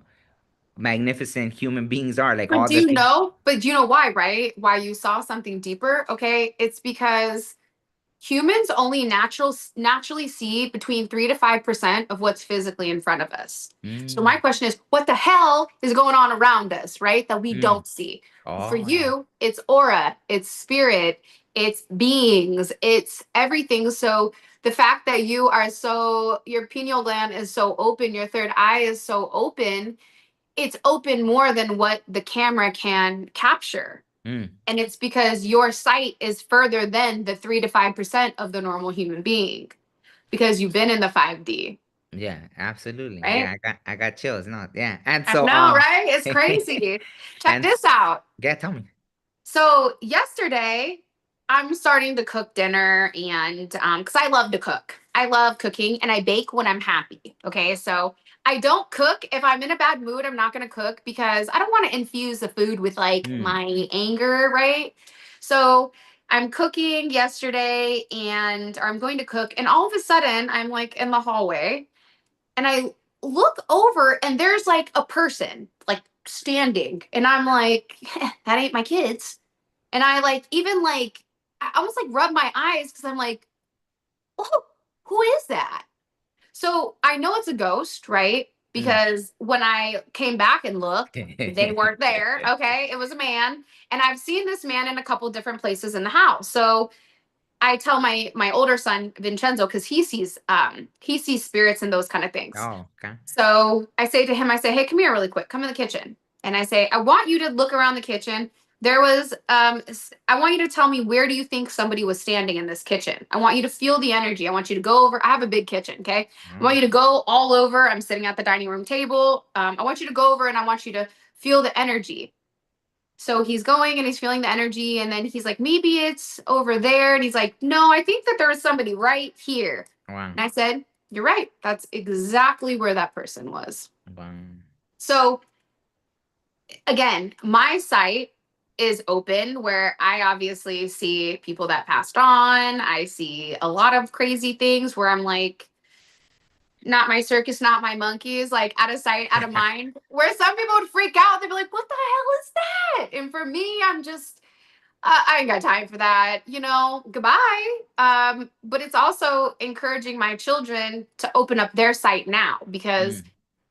magnificent human beings are, like But all do the you things. know? But do you know why, right? Why you saw something deeper? Okay, it's because humans only naturally see between 3 to 5% of what's physically in front of us. So my Mm, question is, what the hell is going on around us, right? That we mm. don't see. For Oh yeah. you, it's aura, it's spirit, it's beings, it's everything. So the fact that your pineal gland is so open, your third eye is so open, it's open more than what the camera can capture. Mm. And it's because your sight is further than the 3 to 5% of the normal human being because you've been in the 5D, Yeah, absolutely. Yeah, right? I got chills. No, yeah. And I so know, right? It's crazy. Check and this out. yeah, tell me. So yesterday, I'm starting to cook dinner, and because I love to cook, I love cooking, and I bake when I'm happy. Okay, so I don't cook if I'm in a bad mood. I'm not going to cook because I don't want to infuse the food with like Mm, my anger, right? So I'm cooking yesterday, and or I'm going to cook, and all of a sudden I'm like in the hallway, and I look over, and there's like a person like standing, and I'm like, that ain't my kids. And I like even like I almost like rub my eyes because I'm like, oh, who is that? So I know it's a ghost, right? mm. Because when I came back and looked, they weren't there. Okay. It was a man. And I've seen this man in a couple different places in the house. So I tell my older son Vincenzo, because he sees spirits and those kind of things. Oh, okay. So I say to him, I say, hey, come here really quick. Come in the kitchen. And I say, I want you to look around the kitchen. I want you to tell me, where do you think somebody was standing in this kitchen? I want you to feel the energy. I want you to go over. I have a big kitchen. Okay. I want Oh, you to go all over. I'm sitting at the dining room table. I want you to go over and I want you to feel the energy. So he's going and he's feeling the energy. And then he's like, maybe it's over there. And he's like, no, I think that there was somebody right here. wow. And I said, you're right. That's exactly where that person was. Wow. So again, my site is open where I obviously see people that passed on. I see a lot of crazy things where I'm like, not my circus, not my monkeys, like out of sight, out of mind. Where some people would freak out, they'd be like, what the hell is that? And for me, I'm just, I ain't got time for that, goodbye. But it's also encouraging my children to open up their sight now because Mm.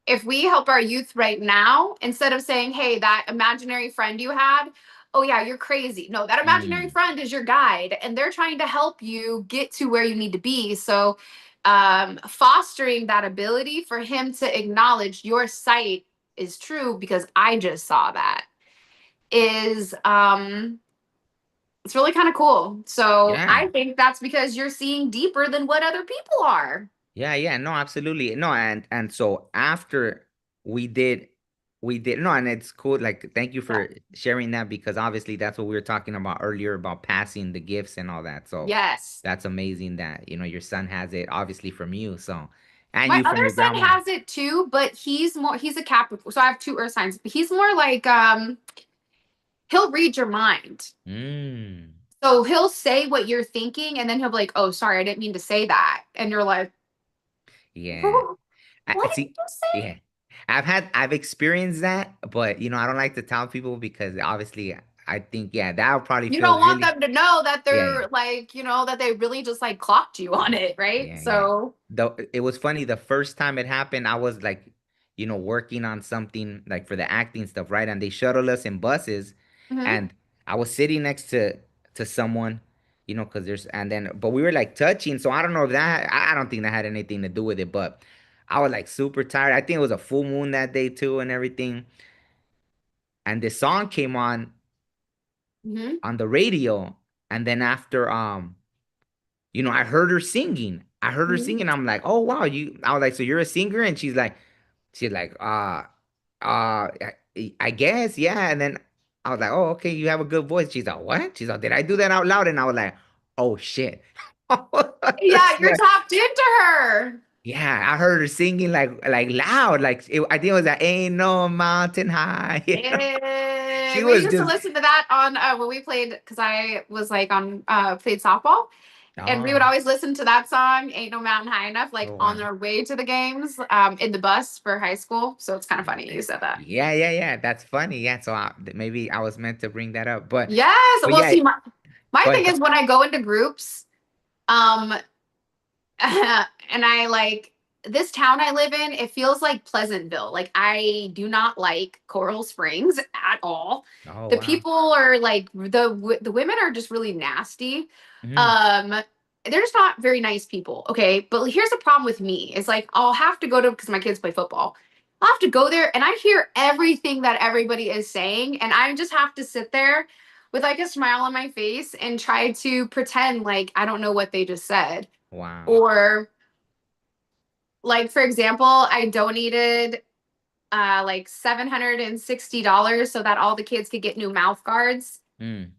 if we help our youth right now, instead of saying, hey, that imaginary friend you had, oh yeah, you're crazy. No, that imaginary Mm, friend is your guide and they're trying to help you get to where you need to be. So fostering that ability for him to acknowledge your sight is true because I just saw that is it's really kind of cool. So yeah. I think that's because you're seeing deeper than what other people are. Yeah, yeah, no, absolutely. No, and so after we did no, and it's cool. Like, thank you Yeah. for sharing that because obviously that's what we were talking about earlier about passing the gifts and all that. So Yes. that's amazing that, your son has it obviously from you. So, and My you other from your son grandma. has it too, but he's a Capricorn. So I have two earth signs. But he's more like he'll read your mind. Mm. So he'll say what you're thinking and then he'll be like, "Oh, sorry, I didn't mean to say that." And you're like, Yeah. "What I did see. you say?" Yeah. I've experienced that, but I don't like to tell people because obviously I think, yeah, that would probably You feel don't want really, them to know that yeah, yeah. they're like, that they really just like clocked you on it, right? Yeah, yeah. So, Though it was funny, the first time it happened, I was like, working on something like for the acting stuff, right? And they shuttle us in buses, mhm, and I was sitting next to someone, because and then but we were like touching, so I don't know if that I don't think that had anything to do with it, but I was like super tired. I think it was a full moon that day too, and everything. And the song came mhm, on the radio, and then after I heard her singing. I heard her mhm. singing. I'm like, oh wow, I was like, so you're a singer? And she's like, I guess, yeah. And then I was like, oh, okay, you have a good voice. She's like, what? She's like, did I do that out loud? And I was like, oh shit. Yeah, you're Swear. tapped into her. Yeah, I heard her singing like loud, I think it was that ain't no mountain high. She We was used to just, listen to that on when we played because I was like on played softball, and we would oh, always listen to that song "Ain't No Mountain High Enough" like oh on wow. our way to the games in the bus for high school. So it's kind of Yeah, funny you said that. yeah, yeah, yeah. That's funny. Yeah, so maybe I was meant to bring that up, but Yes. but Well, yeah, see, my go ahead. thing is when I go into groups, um, and I like this town I live in, it feels like Pleasantville. Like I do not like Coral Springs at all. Oh The wow. people are like the women are just really nasty. Mhm. Um they're just not very nice people. Okay. But here's the problem with me. It's like I'll have to go to because my kids play football. I'll have to go there and I hear everything that everybody is saying. And I just have to sit there with like a smile on my face and try to pretend like I don't know what they just said. Wow. Or like for example, I donated like $760 so that all the kids could get new mouth guards. Mm.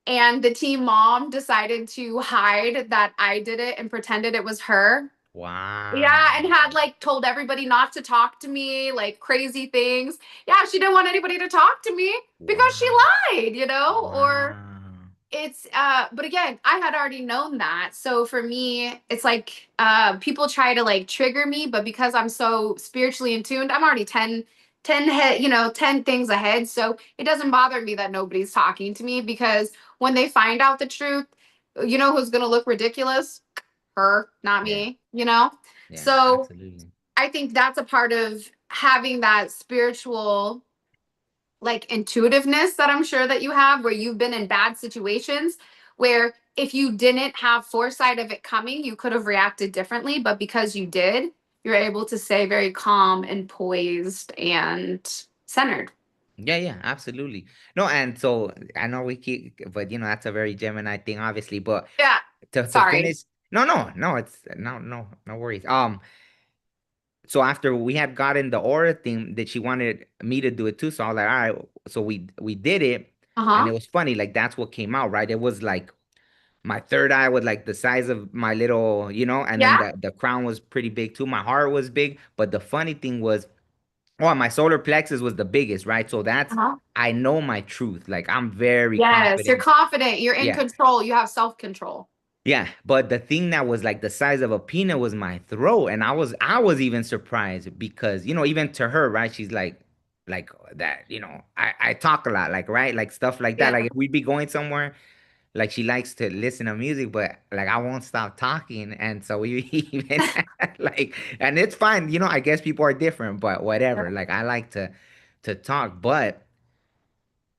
And the team mom decided to hide that I did it and pretended it was her. Wow. Yeah, and had like told everybody not to talk to me, like crazy things. Yeah, she didn't want anybody to talk to me because she Wow. lied, or Wow. it's but again, I had already known that. So for me, it's like people try to like trigger me, but because I'm so spiritually in tuned, I'm already 10 things ahead. So it doesn't bother me that nobody's talking to me because when they find out the truth, who's going to look ridiculous? Her, not Yeah. me. Yeah. So Absolutely. I think that's a part of having that spiritual like intuitiveness that I'm sure that you have where you've been in bad situations where if you didn't have foresight of it coming, you could have reacted differently. But because you did, you're able to stay very calm and poised and centered. Yeah, yeah, absolutely. No, and so I know we keep, but that's a very Gemini thing, obviously. But Yeah. to Sorry. finish, no, no, no, it's no worries. So after we had gotten the aura thing that she wanted me to do it too, so I was like, all right. So we did it, and Uh-huh. it was funny. Like that's what came out, right? It was like my third eye was like the size of my little, and then Yeah. the crown was pretty big too. My heart was big, but the funny thing was, oh, my solar plexus was the biggest, right? So Uh-huh. I know my truth. Like I'm very Yes. You're confident. confident. You're in Yeah. control. You have self-control. Yeah, but the thing that was like the size of a peanut was my throat, and I was even surprised because even to her, right? She's like that, I talk a lot, like right, like stuff like that. Yeah. Like if we'd be going somewhere, like she likes to listen to music, but like I won't stop talking, and so we even like, and it's fine, you know. I guess people are different, but whatever. Like I like to talk, but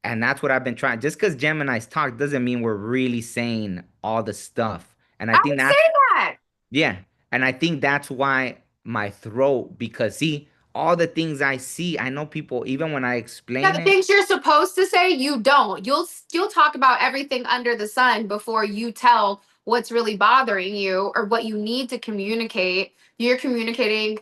and that's what I've been trying. Just because Gemini's talk doesn't mean we're really saying all the stuff, and I I think would say that's that. yeah, and I think that's why my throat, because see, all the things I see, I know people even when I Yeah, explain the it. things you're supposed to say, you don't. You'll talk about everything under the sun before you tell what's really bothering you or what you need to communicate. You're communicating,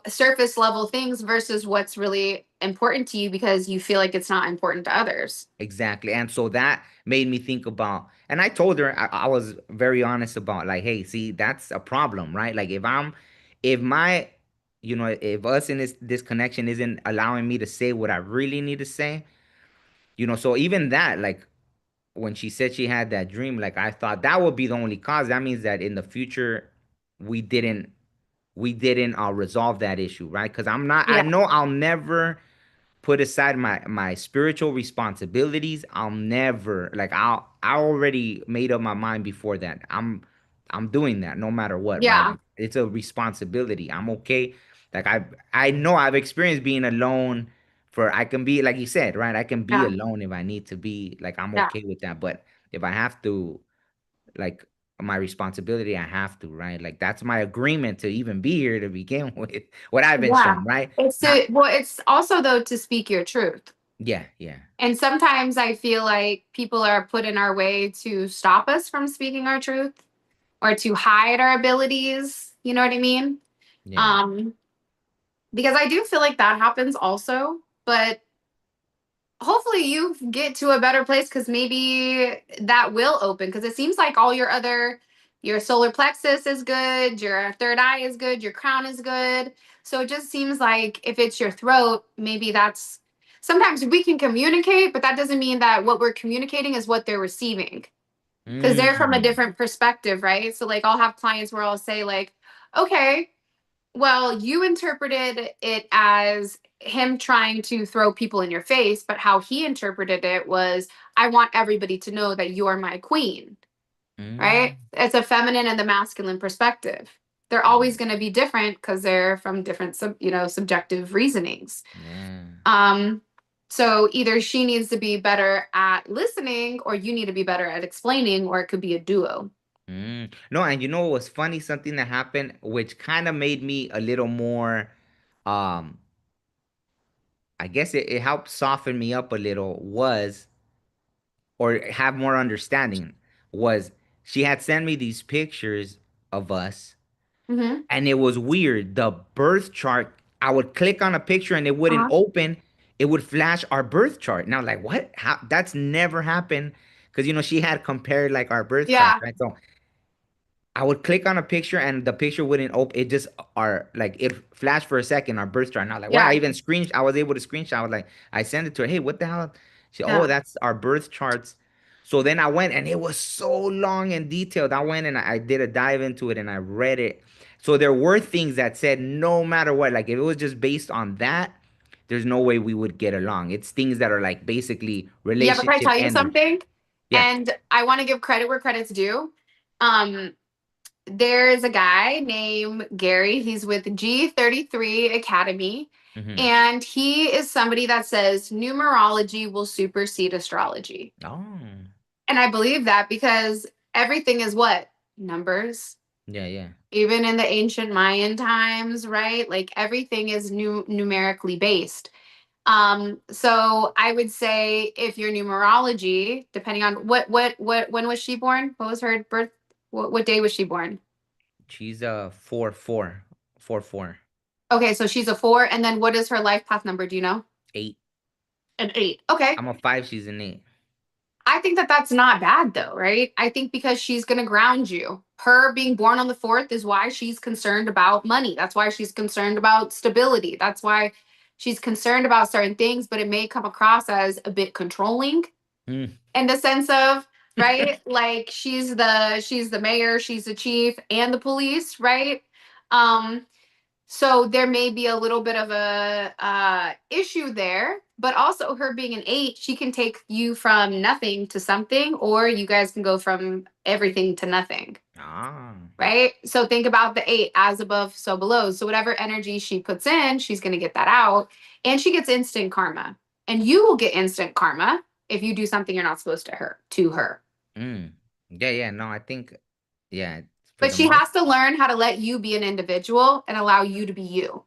surface level things versus what's really important to you because you feel like it's not important to others. Exactly. And so that made me think about, and I told her, I was very honest about like, hey, see, that's a problem, right? Like if my, if us in this connection isn't allowing me to say what I really need to say, so even that, like when she said she had that dream, like I thought that would be the only cause. That means that in the future, we didn't, resolve that issue, right? Because I Yeah, know I'll never put aside my spiritual responsibilities. I'll never like I already made up my mind before that. I'm doing that no matter what, right? yeah, Like it's a responsibility. I'm okay. Like I know I've experienced being alone for I can be like you said, right? I can be yeah, alone if I need to be. Like I'm yeah, okay with that. But if I have to like my responsibility, I have to, right? Like that's my agreement to even be here to begin with. What I've been yeah. shown, right? Not It's also though to speak your truth. yeah, yeah. And sometimes I feel like people are put in our way to stop us from speaking our truth or to hide our abilities. You know what I mean? Yeah. Um, because I do feel like that happens also, but hopefully you get to a better place because maybe that will open because it seems like all your solar plexus is good, your third eye is good, your crown is good. So it just seems like if it's your throat, maybe that's sometimes we can communicate, but that doesn't mean that what we're communicating is what they're receiving because they're from a Mm. different perspective, right? So like I'll have clients where I'll say like, okay, well, you interpreted it as him trying to throw people in your face, but how he interpreted it was, I want everybody to know that you're my queen, right? Mm. It's a feminine and the masculine perspective. They're Yeah. always going to be different because they're from different, subjective reasonings. Yeah. Um, so either she needs to be better at listening, or you need to be better at explaining, or it could be a duo. No, and you know what was funny? Something that happened which kind of made me a little more um I guess it helped soften me up a little was or have more understanding was she had sent me these pictures of us Mm-hmm. and it was weird. The birth chart, I would click on a picture and it wouldn't Uh-huh. open. It would flash our birth chart. Now, like, what? How? That's never happened. Because, she had compared like our birth charts, Yeah, right? So I would click on a picture and the picture wouldn't open. It just our like it flashed for a second, our birth chart. And I was like, wow, yeah, I was able to screenshot. I was like, I sent it to her. Hey, what the hell? Oh, yeah. that's our birth charts. So then I went and it was so long and detailed. I went and I did a dive into it and I read it. So there were things that said no matter what, like if it was just based on that, there's no way we would get along. It's things that are like basically Yeah, but can I relationship tell you enders. something? Yeah. And I want to give credit where credit's due. Um, there's a guy named Gary. He's with G33 Academy. Hmm. And he is somebody that says numerology will supersede astrology. Oh. And I believe that because everything is what? Numbers. Yeah, yeah. Even in the ancient Mayan times, right? Like everything is numerically based. So I would say if your numerology, depending on when was she born? What was her birth? What day was she born? She's a 4 4 4 4 Okay, so she's a four, and then what is her life path number? Do you know? 8. An eight. Okay, I'm a 5. She's an 8. I think that that's not bad though, right? I think because she's going to ground you. Her being born on the fourth is why she's concerned about money. That's why she's concerned about stability. That's why she's concerned about certain things, but it may come across as a bit controlling Mm. in the sense of, right, like she's the mayor, she's the chief and the police, right? um So there may be a little bit of a issue there, but also her being an eight, she can take you from nothing to something, or you guys can go from everything to nothing. Ah, Right? So think about the eight, as above, so below. So whatever energy she puts in, she's going to get that out. And she gets instant karma. And you will get instant karma if you do something you're not supposed to her. mm. Yeah, yeah. No, I think, yeah, for But the she most. has to learn how to let you be an individual and allow you to be you.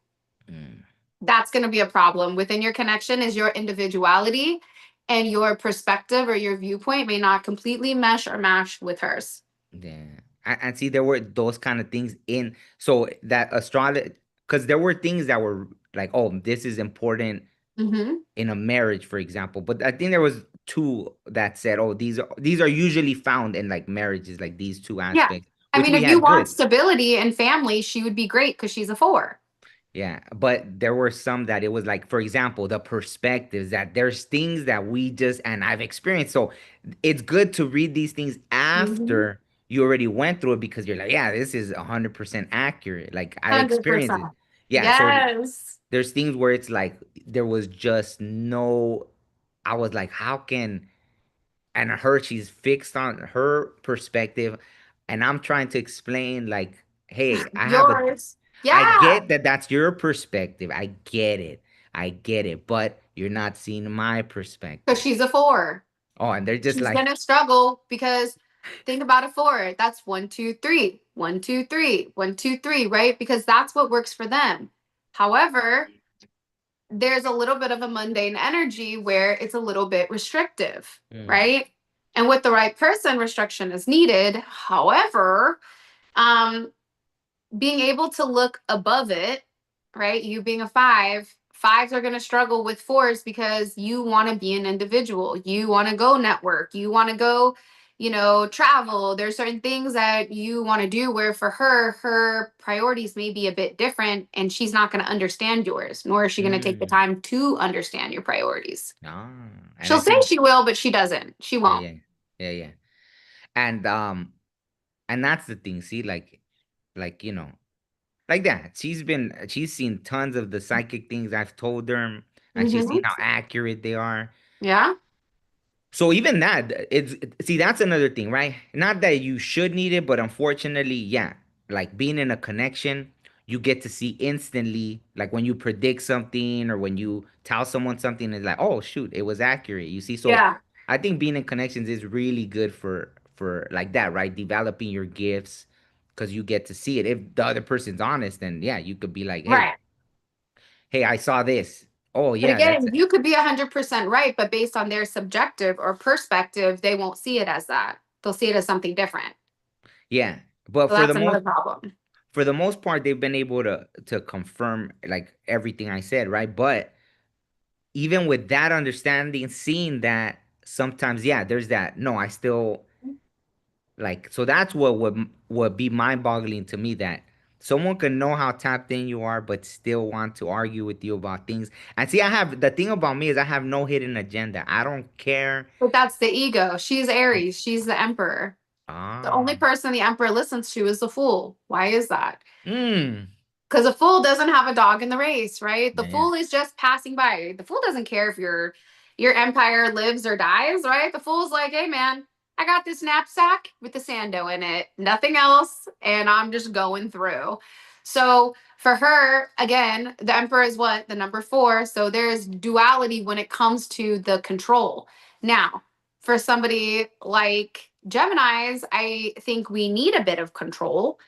Mm, That's going to be a problem within your connection is your individuality, and your perspective or your viewpoint may not completely mesh or match with hers. yeah. And see, there were those kind of things in, so that astrology, because there were things that were like, oh, this is important Mm-hmm. in a marriage, for example. But I think there was two that said, oh, these are usually found in like marriages, like these two Yeah. aspects, I which mean, we if you had want good. stability and family, she would be great because she's a four. Yeah, but there were some that it was like, for example, the perspectives that there's things that we just, and I've experienced. So it's good to read these things Mm-hmm. after you already went through it because you're like, yeah, this is 100% accurate. Like I experienced 100%. it. Yeah, so Yes. there's things where it's like there was just no, I was like, how can, and her, she's fixed on her perspective, and I'm trying to explain like, hey, Yours. I Yeah. get that that's your perspective. I get it. I get it. But you're not seeing my Because perspective. she's a four. Oh, and they're just She's like, going to struggle because think about a four. That's 1, 2, 3, 1, 2, 3, 1, 2, 3, right? Because that's what works for them. However, there's a little bit of a mundane energy where it's a little bit restrictive, mm, right? And with the right person, restriction is needed. However, um, being able to look above it, right? You being a five, fives are going to struggle with fours because you want to be an individual. You want to go network. You want to go, travel. There's certain things that you want to do where for her, her priorities may be a bit different and she's not going to understand yours, nor is she going to take the mm, time to understand your priorities. no. And I She'll say think, she will, but she doesn't. She yeah, won't. yeah, yeah, yeah. And and that's the thing. See, like like that. She's seen tons of the psychic things I've told her, and she's seen Hmm. how accurate they are. Yeah. So even that, see, that's another thing, right? Not that you should need it, but unfortunately, yeah, like being in a connection, you get to see instantly, like when you predict something or when you tell someone something, it's like, oh shoot, it was accurate. You see, so Yeah. I think being in connections is really good for like that, right? Developing your gifts because you get to see it. If the other person's honest, then yeah, you could be like, Right. hey, I saw this. Oh But yeah, that's again, you could be 100% right, but based on their subjective or perspective, they won't see it as that. They'll see it as something different. yeah. But So that's another problem. for the most part, they've been able to confirm like everything I said, right? But even with that understanding, seeing that sometimes, yeah, there's that. No, I still like. So that's what would be mind-boggling to me that someone can know how tapped in you are, but still want to argue with you about things. And see, I have the thing about me is I have no hidden agenda. I don't care. But that's the ego. She's Aries. She's the emperor. The only Ah, person the emperor listens to is the fool. Why is that? mm, Because a fool doesn't have a dog in the race, right? The yeah, yeah. fool is just passing by. The fool doesn't care if your empire lives or dies, right? The fool's like, hey man, I got this knapsack with the sando in it, nothing else, and I'm just going through. So for her, again, the emperor is what? The number four. So there's duality when it comes to the control. Now, for somebody like Geminis, I think we need a bit of control,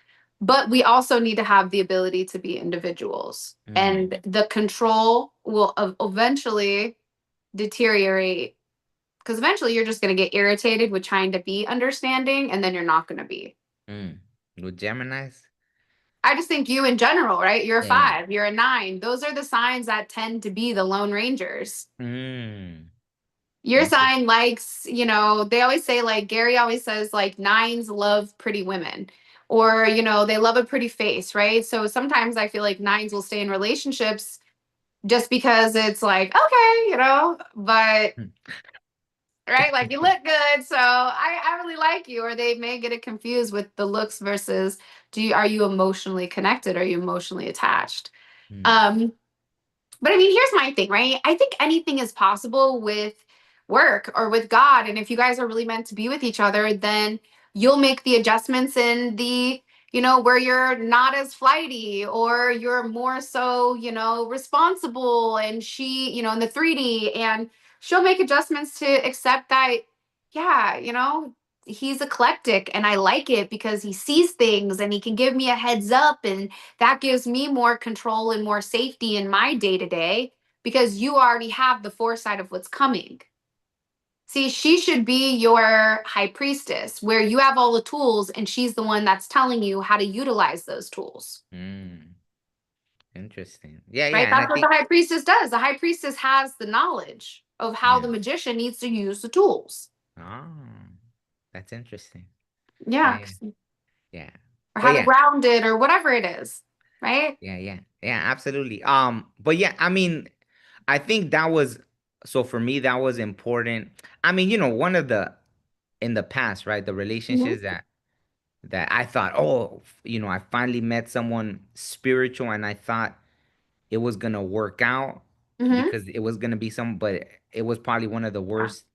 but we also need to have the ability to be individuals. Mm, And the control will eventually deteriorate because eventually you're just going to get irritated with trying to be understanding and then you're not going to be. mm. With Gemini's, I just think you in general, right? You're a yeah, yeah. five, you're a nine. Those are the signs that tend to be the Lone Rangers. Mm, Your interesting. sign likes, they always say, like, Gary always says, like, nines love pretty women, or, they love a pretty face, right? So sometimes I feel like nines will stay in relationships just because it's like, okay, but right? Like you look good, so I really like you. Or they may get it confused with the looks versus are you emotionally connected? Are you emotionally attached? Mm, Um, but I mean, here's my thing, right? I think anything is possible with work or with God. And if you guys are really meant to be with each other, then you'll make the adjustments in the, where you're not as flighty or you're more so, responsible. And she, in the 3D, and she'll make adjustments to accept that, yeah, he's eclectic and I like it because he sees things and he can give me a heads up, and that gives me more control and more safety in my day to day because you already have the foresight of what's coming. See, she should be your high priestess where you have all the tools and she's the one that's telling you how to utilize those tools. mm, interesting. Yeah, Right? yeah, and I That's what the think, high priestess does. The high priestess has the knowledge of how yeah. the magician needs to use the tools. Oh, that's interesting. Yeah, Yeah. yeah, yeah. Or But how to yeah, ground it or whatever it is. Right? yeah, yeah, yeah, absolutely. But yeah, I mean, I think that was so for me that was important. I mean, one of the in the past, right, the Mm-hmm. relationships that I thought, oh, I finally met someone spiritual, and I thought it was gonna work out Mm-hmm. because it was gonna be but it was probably one of the worst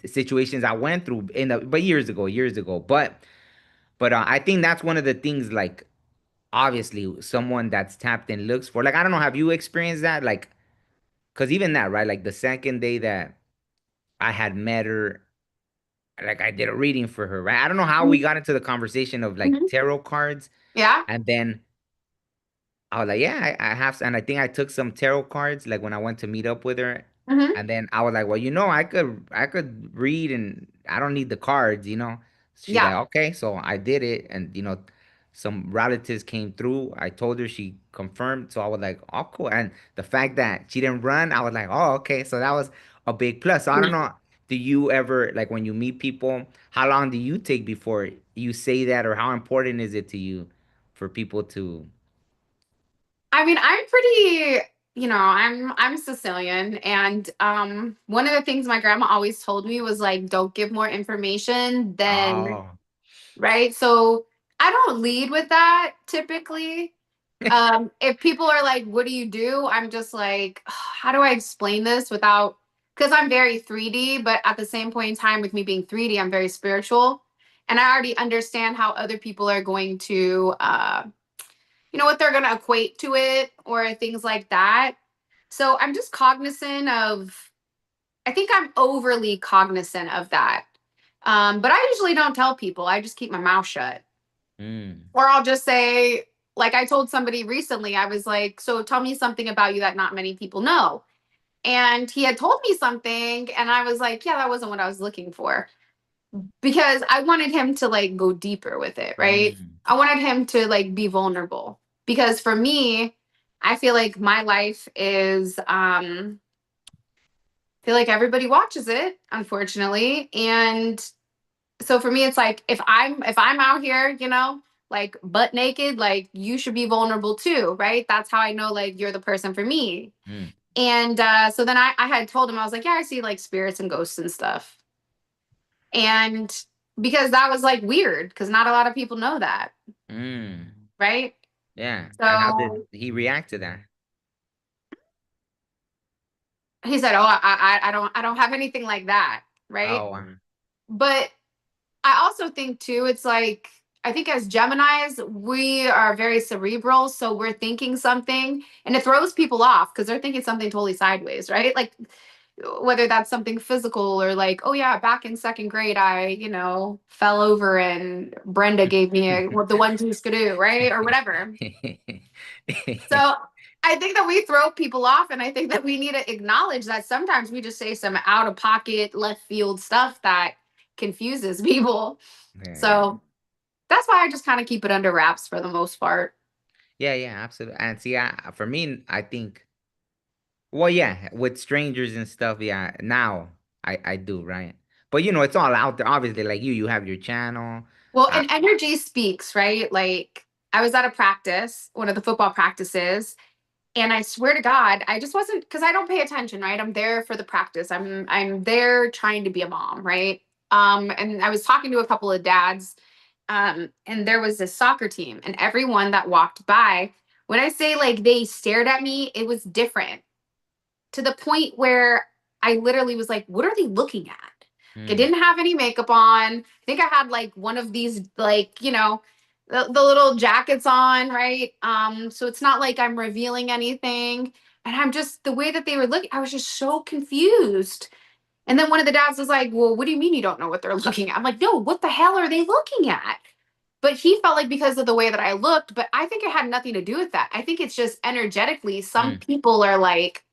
situations I went through but years ago. But I think that's one of the things, like, obviously someone that's tapped in looks for. Like, I don't know, have you experienced that? Like, because even that, right? Like the second day that I had met her, like I did a reading for her, right? I don't know how we got into the conversation of like Mm-hmm. tarot cards, Yeah. and then I was like, yeah, I have, and I think I took some tarot cards, like when I went to meet up with her, Mm-hmm. and then I was like, well, I could read, and I don't need the cards. She's Yeah. like, okay, so I did it, and some relatives came through. I told her, she confirmed, so I was like, oh, cool. And the fact that she didn't run, I was like, oh, okay, so that was a big plus. So I don't know, do you ever, like, when you meet people, how long do you take before you say that, or how important is it to you for people to? I mean, I'm pretty, I'm Sicilian, and one of the things my grandma always told me was like, don't give more information than, Oh. right? So I don't lead with that typically. If people are like, what do you do? I'm just like, how do I explain this without, because I'm very 3D, but at the same point in time, with me being 3D, I'm very spiritual. And I already understand how other people are going to what they're going to equate to it or things like that. So I'm just cognizant of, I think I'm overly cognizant of that. But I usually don't tell people, I just keep my mouth shut. Mm. Or I'll just say, like I told somebody recently, I was like, so tell me something about you that not many people know. And he had told me something, and I was like, yeah, that wasn't what I was looking for because I wanted him to like go deeper with it, right? Mm. I wanted him to like be vulnerable because for me, I feel like my life is I feel like everybody watches it, unfortunately. And so for me it's like if I'm out here, like butt naked, like you should be vulnerable too, right? That's how I know like you're the person for me. Mm. And so then I had told him, I was like, yeah, I see like spirits and ghosts and stuff. And because that was like weird because not a lot of people know that, Mm. right? Yeah. And how did So he react to that? he said, oh, I don't have anything like that, right? Oh, But I also think too, it's like I think as Geminis, we are very cerebral, so we're thinking something and it throws people off because they're thinking something totally sideways, right? Like whether that's something physical or like, oh yeah, back in second grade, I, fell over and Brenda gave me what the one two skidoo, right? Or whatever. So I think that we throw people off, and I think that we need to acknowledge that sometimes we just say some out of pocket, left field stuff that confuses people. Yeah, yeah. So that's why I just kind of keep it under wraps for the most part. Yeah, yeah, absolutely. And see, for me, I think, well, yeah, with strangers and stuff, yeah, now I do, right? But it's all out there. Obviously, like you have your channel. Well, I, and energy speaks, right? Like I was at a practice, one of the football practices, And I swear to God, I just wasn't, because I don't pay attention, right? I'm there for the practice. I'm there trying to be a mom, right? And I was talking to a couple of dads, and there was this soccer team, and everyone that walked by, when I say like they stared at me, it was different to the point where I literally was like, what are they looking at? I Mm. didn't have any makeup on. I think I had like one of these, like, the little jackets on, right? So it's not like I'm revealing anything. And I'm just, the way that they were looking, I was just so confused. And then one of the dads was like, well, what do you mean you don't know what they're looking at? I'm like, no, what the hell are they looking at? But he felt like because of the way that I looked, but I think it had nothing to do with that. I think it's just energetically, some Mm. people are like,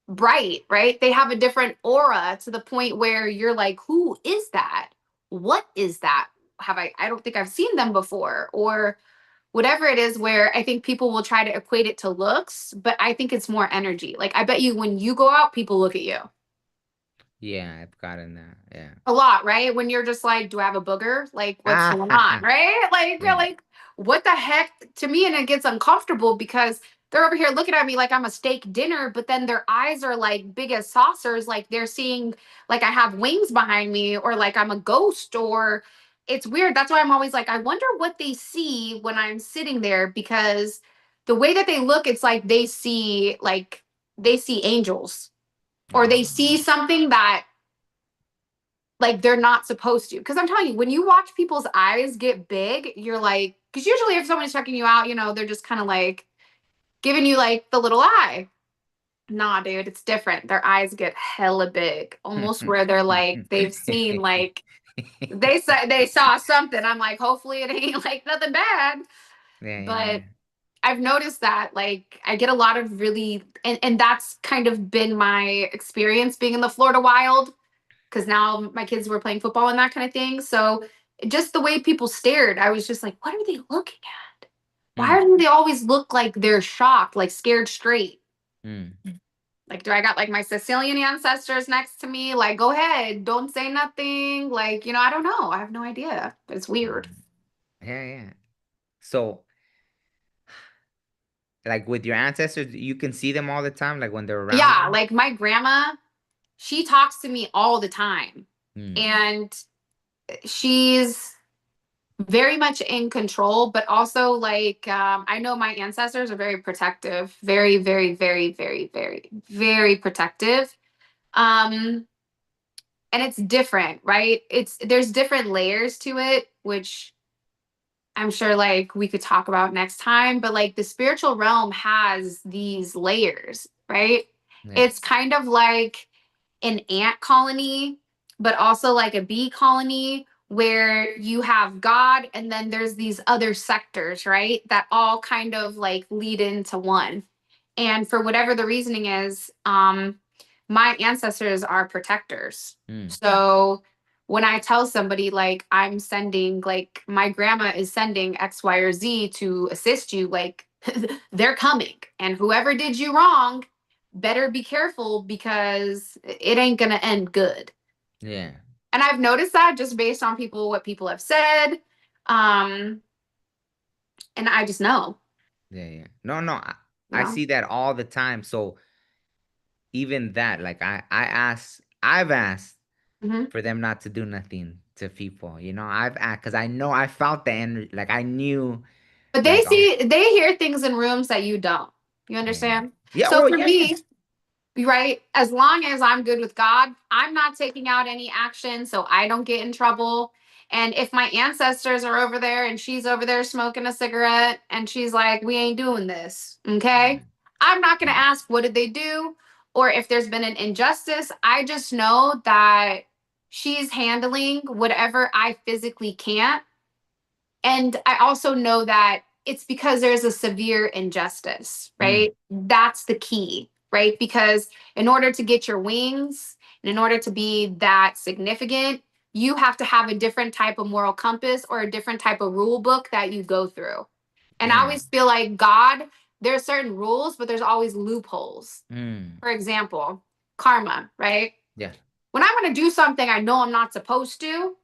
bright, right? They have a different aura to the point where you're like, who is that? What is that? I don't think I've seen them before, or whatever it is, where I think people will try to equate it to looks, but I think it's more energy. Like, I bet you when you go out, people look at you Yeah, I've gotten that. Yeah. a lot, right? When you're just like, do I have a booger? Like, what's going on, Ah, right? Like, you're yeah. like, what the heck to me? And it gets uncomfortable because they're over here looking at me like I'm a steak dinner, but then their eyes are like big as saucers, like they're seeing like I have wings behind me, or like I'm a ghost, or it's weird. That's why I'm always like, I wonder what they see when I'm sitting there, because the way that they look, it's like they see angels, or they Oh. see something that like they're not supposed to. Because I'm telling you, when you watch people's eyes get big, you're like, because usually if someone's checking you out, they're just kind of like giving you like the little eye. Nah, dude, it's different. Their eyes get hella big, almost where they're like they've seen like they saw something. I'm like, hopefully it ain't like nothing bad. Yeah, yeah, But yeah. I've noticed that like I get a lot of really, and that's kind of been my experience being in the Florida wild, because now my kids were playing football and that kind of thing. So just the way people stared, I was just like, what are they looking at? Why Mm. do they always look like they're shocked, like scared straight? Mm. Like, do I got like my Sicilian ancestors next to me? Like, go ahead, don't say nothing. Like, I don't know. I have no idea. It's weird. Mm. Yeah, yeah. So, like with your ancestors, you can see them all the time, like when they're around Yeah, you. like my grandma, she talks to me all the time. Mm. And she's very much in control, but also like I know my ancestors are very protective, very, very, very, very, very, very protective. Um, and it's different, right? There's different layers to it, which I'm sure like we could talk about next time, but like the spiritual realm has these layers, right? It's Yes. kind of like an ant colony, but also like a bee colony, where you have God and then there's these other sectors, right? That all kind of like lead into one. And for whatever the reasoning is, my ancestors are protectors. Mm. So when I tell somebody like I'm sending, like my grandma is sending X, Y, or Z to assist you, like they're coming. And whoever did you wrong, better be careful, because it ain't gonna end good. Yeah. And I've noticed that just based on what people have said. Um, and I just know, Yeah, yeah. No, no, you I know. see that all the time. So even that, like I've asked Mhm. for them not to do nothing to people. I've asked because I know I felt the energy, like I knew, But like oh they hear things in rooms that you don't. You yeah, yeah, understand? yeah. So Oh for yeah, yeah, me, right, as long as I'm good with God, I'm not taking out any action so I don't get in trouble. And if my ancestors are over there and she's over there smoking a cigarette and she's like, we ain't doing this, okay? mm, I'm not going to yeah, ask what did they do, or if there's been an injustice. I just know that she's handling whatever I physically can't, and I also know that it's because there's a severe injustice, mm, right? That's the key, right? Because in order to get your wings, and in order to be that significant, you have to have a different type of moral compass or a different type of rule book that you go through. And I yeah, always feel like God, there are certain rules, but there's always loopholes. mm, For example, karma, right? yeah, When I'm going to do something I know I'm not supposed to,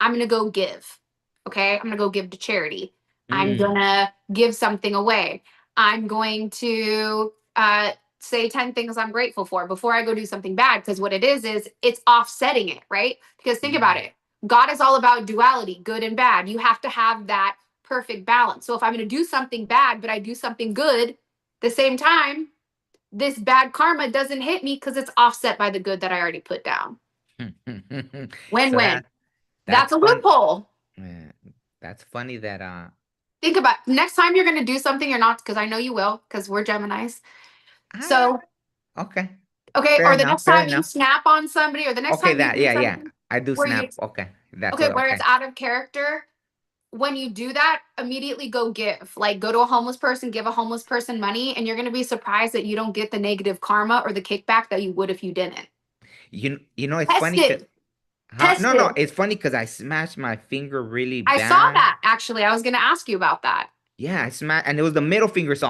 I'm going to go give. Okay. I'm going to go give to charity. I'm going mm, to give something away. I'm going to say 10 things I'm grateful for before I go do something bad. Because what it is it's offsetting it, right? Because think about Mm. it. God is all about duality, good and bad. You have to have that perfect balance. So if I'm going to do something bad, but I do something good the same time, this bad karma doesn't hit me because it's offset by the good that I already put down. Win So win. That's that's a fun. loophole. Yeah, that's funny that Think about next time you're going to do something or not, because I know you will, because we're Geminis. ah, So, okay. okay, Fair or the enough, next fair time you enough. snap on somebody, or the next Okay, time you that do yeah, yeah. something I do where you, snap. Okay. That's okay, what where it's okay. out of character, when you do that, immediately go give. Like, go to a homeless person, give a homeless person money, and you're going to be surprised that you don't get the negative karma or the kickback that you would if you didn't. You know it's Test funny cuz it. huh? Test No, no, it. it's funny cuz I smashed my finger really I saw bad. that actually. I was going to ask you about that. Yeah, I smashed and it was the middle finger so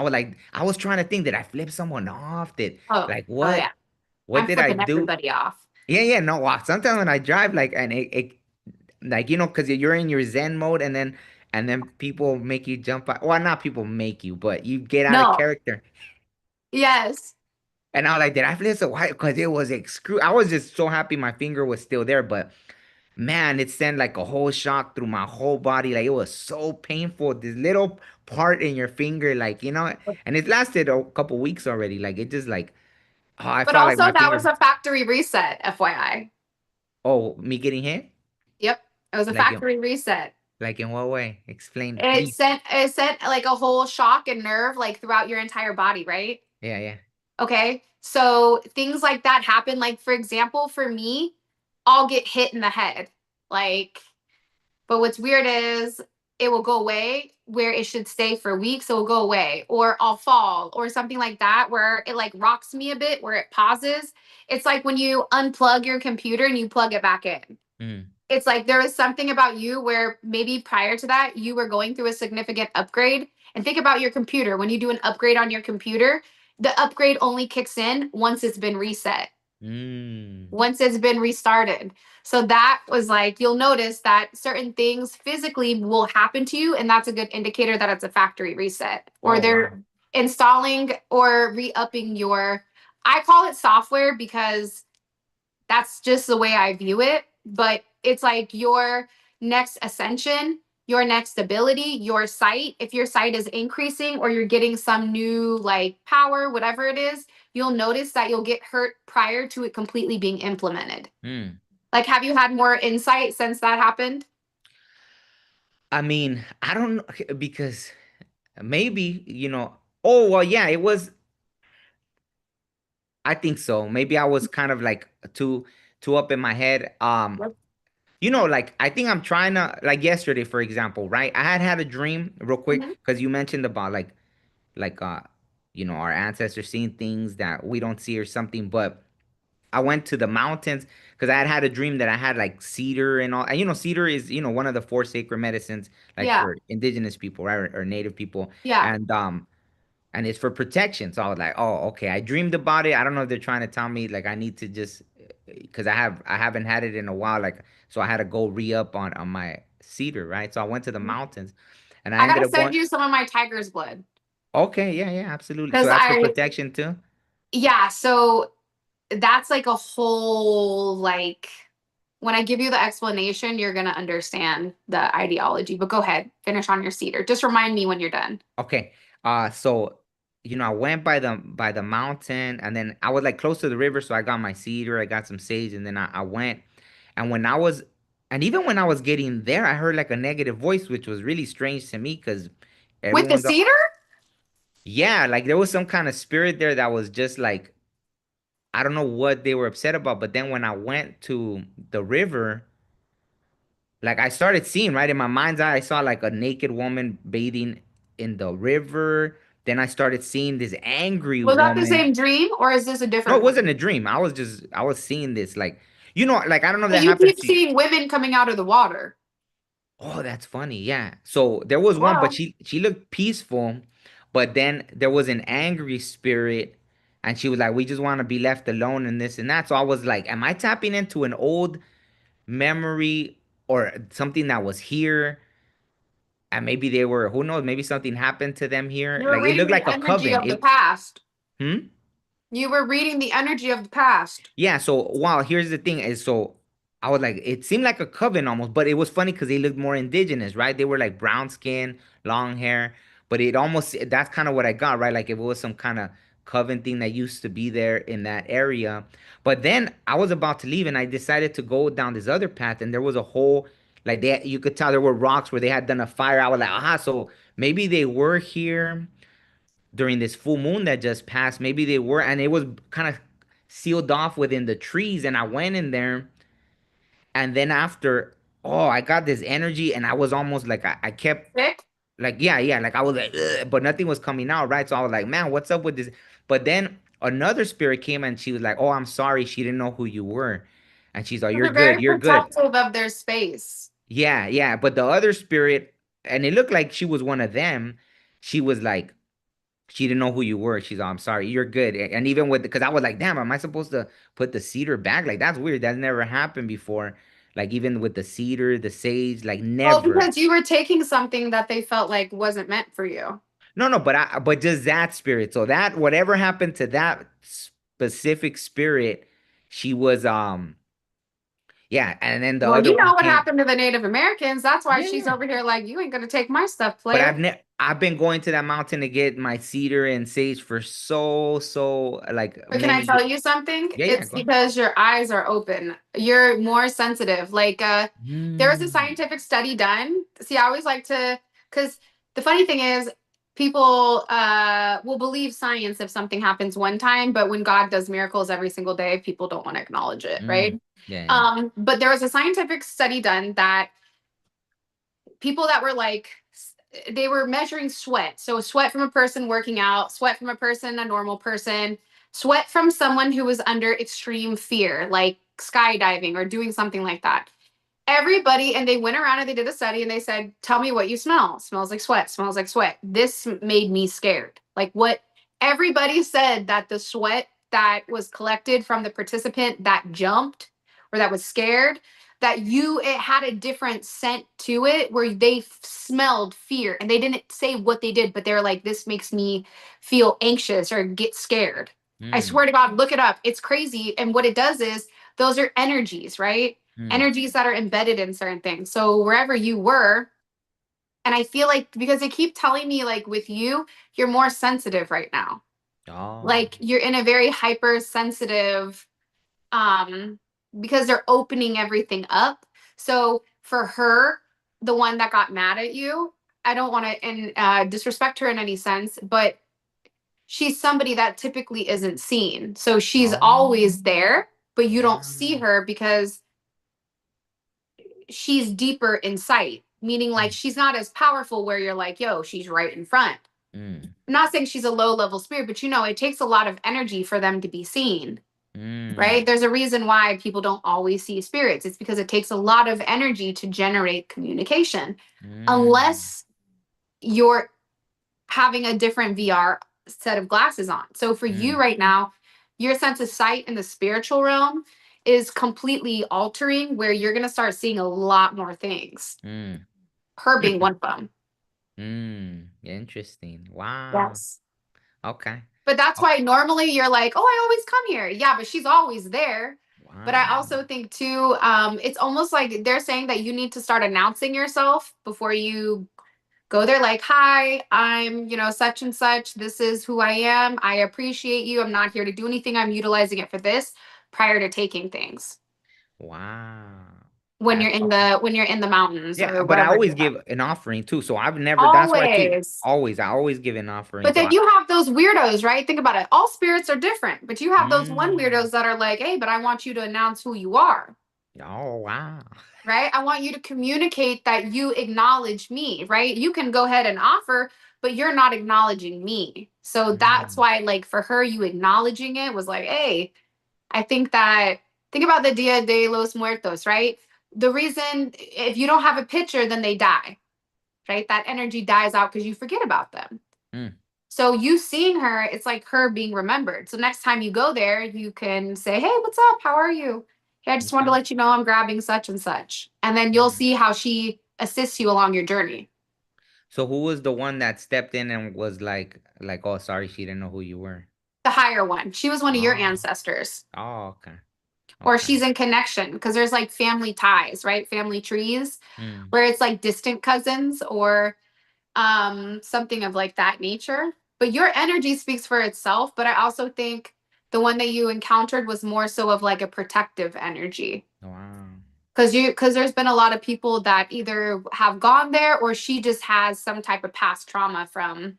I was trying to think did I flip someone off? Did Oh, like oh yeah. what I'm did I flipping do? everybody off. Yeah, yeah, no. Wow. Sometimes when I drive, like, and it like because you're in your Zen mode, and then people make you jump out. Well, not people make you, but you get out of No. character. Yes. And I was like, did I flip so why? Because it was I was just so happy my finger was still there, but man, it sent like a whole shock through my whole body. Like it was so painful. This little part in your finger, like and it lasted a couple weeks already. Like it just like, oh, I But felt like also, my that was finger. a factory reset, FYI. Oh, me getting hit? Yep. It was a Like in factory reset. like in what way? Explain, It please. sent like a whole shock and nerve like throughout your entire body, right? Yeah, yeah. Okay. So things like that happen. Like, for example, for me, I'll get hit in the head. Like, but what's weird is it will go away where it should stay for weeks. It will go away, or I'll fall, or something like that, where it like rocks me a bit, where it pauses. It's like when you unplug your computer and you plug it back in. Mm, It's like there was something about you where maybe prior to that, you were going through a significant upgrade. And think about your computer. When you do an upgrade on your computer, the upgrade only kicks in once it's been reset, mm. once it's been restarted. So that was like, you'll notice that certain things physically will happen to you. And that's a good indicator that it's a factory reset, or Oh, they're wow. installing or re upping your, I call it software because that's just the way I view it. But it's like your next ascension, your next ability, your sight. If your sight is increasing or you're getting some new like power, whatever it is, you'll notice that you'll get hurt prior to it completely being implemented. Mm. Like, have you had more insight since that happened? I mean, I don't know because maybe, oh, well, yeah, it was, I think so. Maybe I was kind of like too up in my head. Like I think I'm trying to like yesterday, for example, right? I had a dream real quick Mhm. because you mentioned about like our ancestors seeing things that we don't see or something, but I went to the mountains because I had a dream that I had like cedar and all. And cedar is one of the four sacred medicines, like Yeah. for indigenous people, right, or native people, Yeah. and it's for protection. So I was like, oh, okay. I dreamed about it. I don't know if they're trying to tell me like I need to just because I haven't had it in a while, like so I had to go re up on my cedar, right? So I went to the mountains, and I I ended gotta up going. send you some of my tiger's blood. Okay, yeah, yeah, absolutely. So Because that's for protection too. yeah, so that's like a whole like when I give you the explanation, you're gonna understand the ideology. But go ahead, finish on your cedar. Just remind me when you're done. Okay. So I went by the mountain, and then I was like close to the river, so I got my cedar, I got some sage, and then I went. And even when I was getting there, I heard like a negative voice, which was really strange to me because With the everyone's cedar? yeah, like there was some kind of spirit there that was just like I don't know what they were upset about. But then when I went to the river, like I started seeing right in my mind's eye, I saw like a naked woman bathing in the river. Then I started seeing this angry Was that the woman. same dream or is this a No, it different one? wasn't a dream. I was seeing this like like I don't know if that But you happens keep to you. seeing women coming out of the water. Oh, that's funny. Yeah. So there was one, but Wow. she looked peaceful, but then there was an angry spirit, and she was like, "We just want to be left alone and this and that." So I was like, "Am I tapping into an old memory or something that was here?" and maybe they were, who knows, maybe something happened to them here. You were Like it looked reading the like a energy coven. of the past. Hmm? You were reading the energy of the past. Yeah, so wow, here's the thing is so I was like, it seemed like a coven almost, but it was funny because they looked more indigenous, right? They were like brown skin, long hair, but it almost that's kind of what I got, right? Like if it was some kind of coven thing that used to be there in that area. But then I was about to leave and I decided to go down this other path, and there was a whole like they you could tell there were rocks where they had done a fire. I was like, aha, so maybe they were here during this full moon that just passed. Maybe they were, and it was kind of sealed off within the trees. And I went in there, and then after, oh, I got this energy, and I was almost like I kept Sick. like yeah, like I was like, ugh, but nothing was coming out, right? So I was like, man, what's up with this? But then another spirit came and she was like, oh, I'm sorry, she didn't know who you were, and she's like, you're They're good, very you're good. protective of their space. Yeah. But the other spirit, and it looked like she was one of them. She was like, she didn't know who you were. She's, oh, I'm sorry, you're good. And even with, because I was like, damn, am I supposed to put the cedar back? Like, that's weird. That's never happened before. Like, even with the cedar, the sage, like, Well, never. because you were taking something that they felt like wasn't meant for you. No, but just that spirit. So that, whatever happened to that specific spirit, she was, yeah. And then the Well, other you one know what came. happened to the Native Americans. That's why she's Yeah. over here like, you ain't gonna take my stuff, But player. I've been going to that mountain to get my cedar and sage for so like But can I many tell years. you something? Yeah, It's go ahead. because your eyes are open. You're more sensitive. Like there was a Mm, scientific study done. See, I always like to because the funny thing is people will believe science if something happens one time, but when God does miracles every single day, people don't want to acknowledge it, mm, right? yeah. But there was a scientific study done that people that were like they were measuring sweat. So sweat from a person working out, sweat from a person, a normal person, sweat from someone who was under extreme fear, like skydiving or doing something like that. Everybody, and they went around and they did a study and they said, tell me what you smell. Smells like sweat, smells like sweat. This made me scared. Like what everybody said that the sweat that was collected from the participant that jumped or that was scared, that it had a different scent to it where they smelled fear and they didn't say what they did, but they're like, this makes me feel anxious or get scared. I Mm, swear to God, look it up. It's crazy. And what it does is those are energies, right? mm. Energies that are embedded in certain things. So wherever you were, and I feel like because they keep telling me like with you, you're more sensitive right now. Oh. Like you're in a very hypersensitive um because they're opening everything up. So for her, the one that got mad at you, I don't want to disrespect her in any sense, but she's somebody that typically isn't seen. So she's Oh. always there, but you don't see Wow. her because she's deeper in sight, meaning like Mm, she's not as powerful where you're like, yo, she's right in front. mm, I'm not saying she's a low level spirit, but it takes a lot of energy for them to be seen, mm, right? There's a reason why people don't always see spirits. It's because it takes a lot of energy to generate communication, mm, unless you're having a different VR set of glasses on. So for you mm, right now, your sense of sight in the spiritual realm is completely altering where you're going to start seeing a lot more things. mm, Her being one of them. Interesting. Wow. Yes. Okay. But that's Oh, why normally you're like, oh, I always come here. Yeah, but she's always there. But I wow. also think too, it's almost like they're saying that you need to start announcing yourself before you go there. Like, hi, I'm, such and such. This is who I am. I appreciate you. I'm not here to do anything. I'm utilizing it for this prior to taking things Wow. when That's you're in okay. the mountains Yeah, or but I whatever always you're at. give an offering too. So I've never, that's why too, Always. I always give an offering. But So then you have those weirdos, right? Think about it. All spirits are different, but you have those one mm, weirdos that are like, hey, but I want you to announce who you are, oh, wow. right? I want you to communicate that you acknowledge me, right? You can go ahead and offer, but you're not acknowledging me. So that's Mm, why, like, for her, you acknowledging it was like, hey, I think about the Dia de los Muertos, right? The reason, if you don't have a picture, then they die, right? That energy dies out because you forget about them. mm, So you seeing her, it's like her being remembered. So next time you go there, you can say, "Hey, what's up? How are you? Hey, I just wanted to okay. let you know I'm grabbing such and such." And then you'll Mm, see how she assists you along your journey. So who was the one that stepped in and was like, oh, sorry, she didn't know who you were? The higher one. She was one of your Oh, ancestors. oh, okay, Or okay. she's in connection because there's like family ties, right? Family trees Mm, where it's like distant cousins or something of like that nature. But your energy speaks for itself, but I also think the one that you encountered was more so of like a protective energy. wow. Because there's been a lot of people that either have gone there or she just has some type of past trauma from.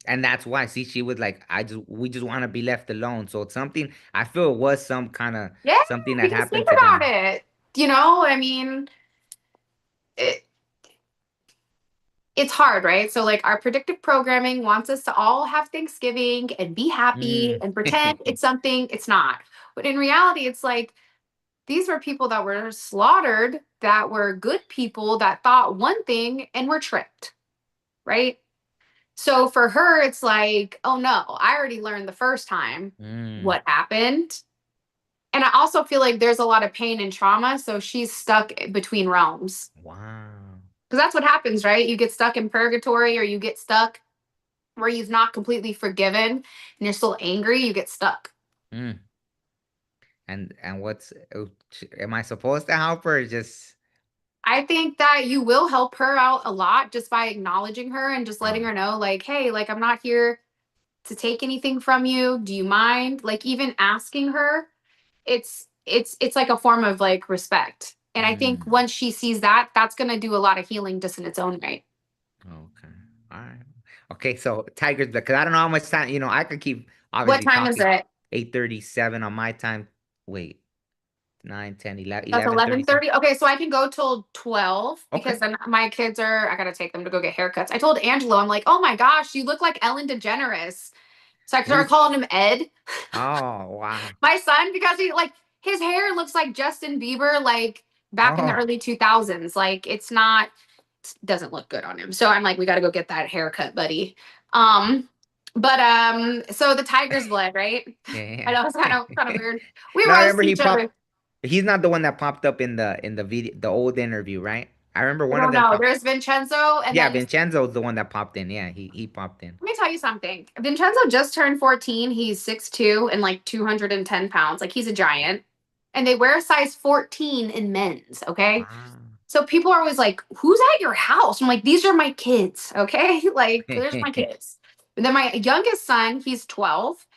And that's why, see, she was like, we just want to be left alone. So it's something, I feel it was some kind of Yeah, something that because think happened to about them. it. I mean, it, it's hard, right? So like our predictive programming wants us to all have Thanksgiving and be happy Mm. and pretend it's something it's not. But in reality, it's like these were people that were slaughtered, that were good people that thought one thing and were tricked, right? So for her, it's like, oh no, I already learned the first time Mm. what happened. And I also feel like there's a lot of pain and trauma. So she's stuck between realms. Wow. Because that's what happens, right? You get stuck in purgatory or you get stuck where you've not completely forgiven and you're still angry, you get stuck. Mm. And am I supposed to help her or just I think that you will help her out a lot just by acknowledging her and just letting oh. her know, like, hey, like, I'm not here to take anything from you. Do you mind? Like, even asking her, it's like a form of like respect. And I think Mm. once she sees that, that's gonna do a lot of healing just in its own right. Okay. All right. Okay, so Tiger's Blood, because I don't know how much time, I could keep What obviously time is talking. it? 8:37 on my time. Wait, 9, 10, That's 11:37. 11:30. Okay, so I can go till 12 because Okay. then my kids I gotta take them to go get haircuts. I told Angelo, I'm like, oh my gosh, you look like Ellen DeGeneres. So I started Who's calling him Ed. Oh, wow. My son, because he like his hair looks like Justin Bieber, like back in the Oh. early 2000s. Like it's not, doesn't look good on him. So I'm like, we got to go get that haircut, buddy. Um, so the tiger's blood, right? I Yeah. know it's kind of weird. We No, I roast remember he each popped. other. He's not the one that popped up in the video, the old interview, right? I remember I one of don't them know. popped. There's Vincenzo, and Yeah, then Vincenzo's the one that popped in. Yeah, he popped in. let me tell you something. Vincenzo just turned 14. He's 6'2" and like 210 pounds. Like he's a giant. And they wear a size 14 in men's. Okay. Wow. So people are always like, who's at your house? I'm like, these are my kids. Okay. Like, there's my kids. And then my youngest son, he's 12.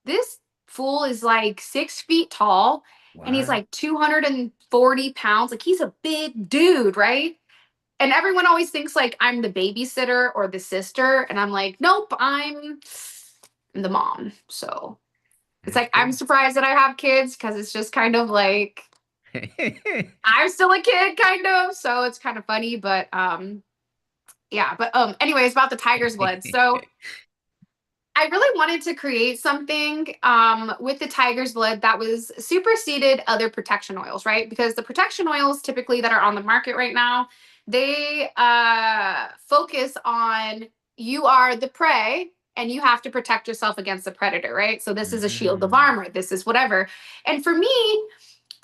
This fool is like 6 feet tall and he's What? like 240 pounds. Like, he's a big dude, right? And everyone always thinks like I'm the babysitter or the sister. And I'm like, nope, I'm the mom. So it's That's like, I'm cool. surprised that I have kids because it's just kind of like, I'm still a kid, kind of. So it's kind of funny, but yeah. But anyways, about the tiger's blood. So I really wanted to create something with the tiger's blood that was superseded other protection oils, right? Because the protection oils typically that are on the market right now, they focus on you are the prey and you have to protect yourself against the predator, right? So this is a shield of Mm, armor. This is whatever. And for me,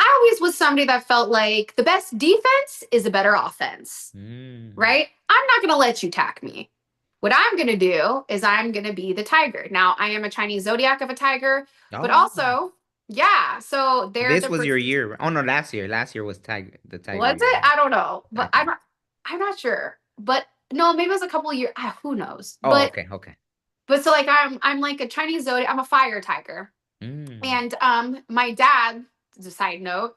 I always was somebody that felt like the best defense is a better offense, mm. right? I'm not going to let you attack me. What I'm going to do is I'm going to be the tiger. Now, I am a Chinese zodiac of a tiger, but Oh, also, yeah, so they're this the was your year. Oh no, last year. Last year was the tiger was year, it? right? I don't know, I but think. I'm not sure. But no, maybe it was a couple of years. Who knows? Oh, But okay, okay. so like I'm like a Chinese zodiac. I'm a fire tiger, Mm. and my dad. As a side note,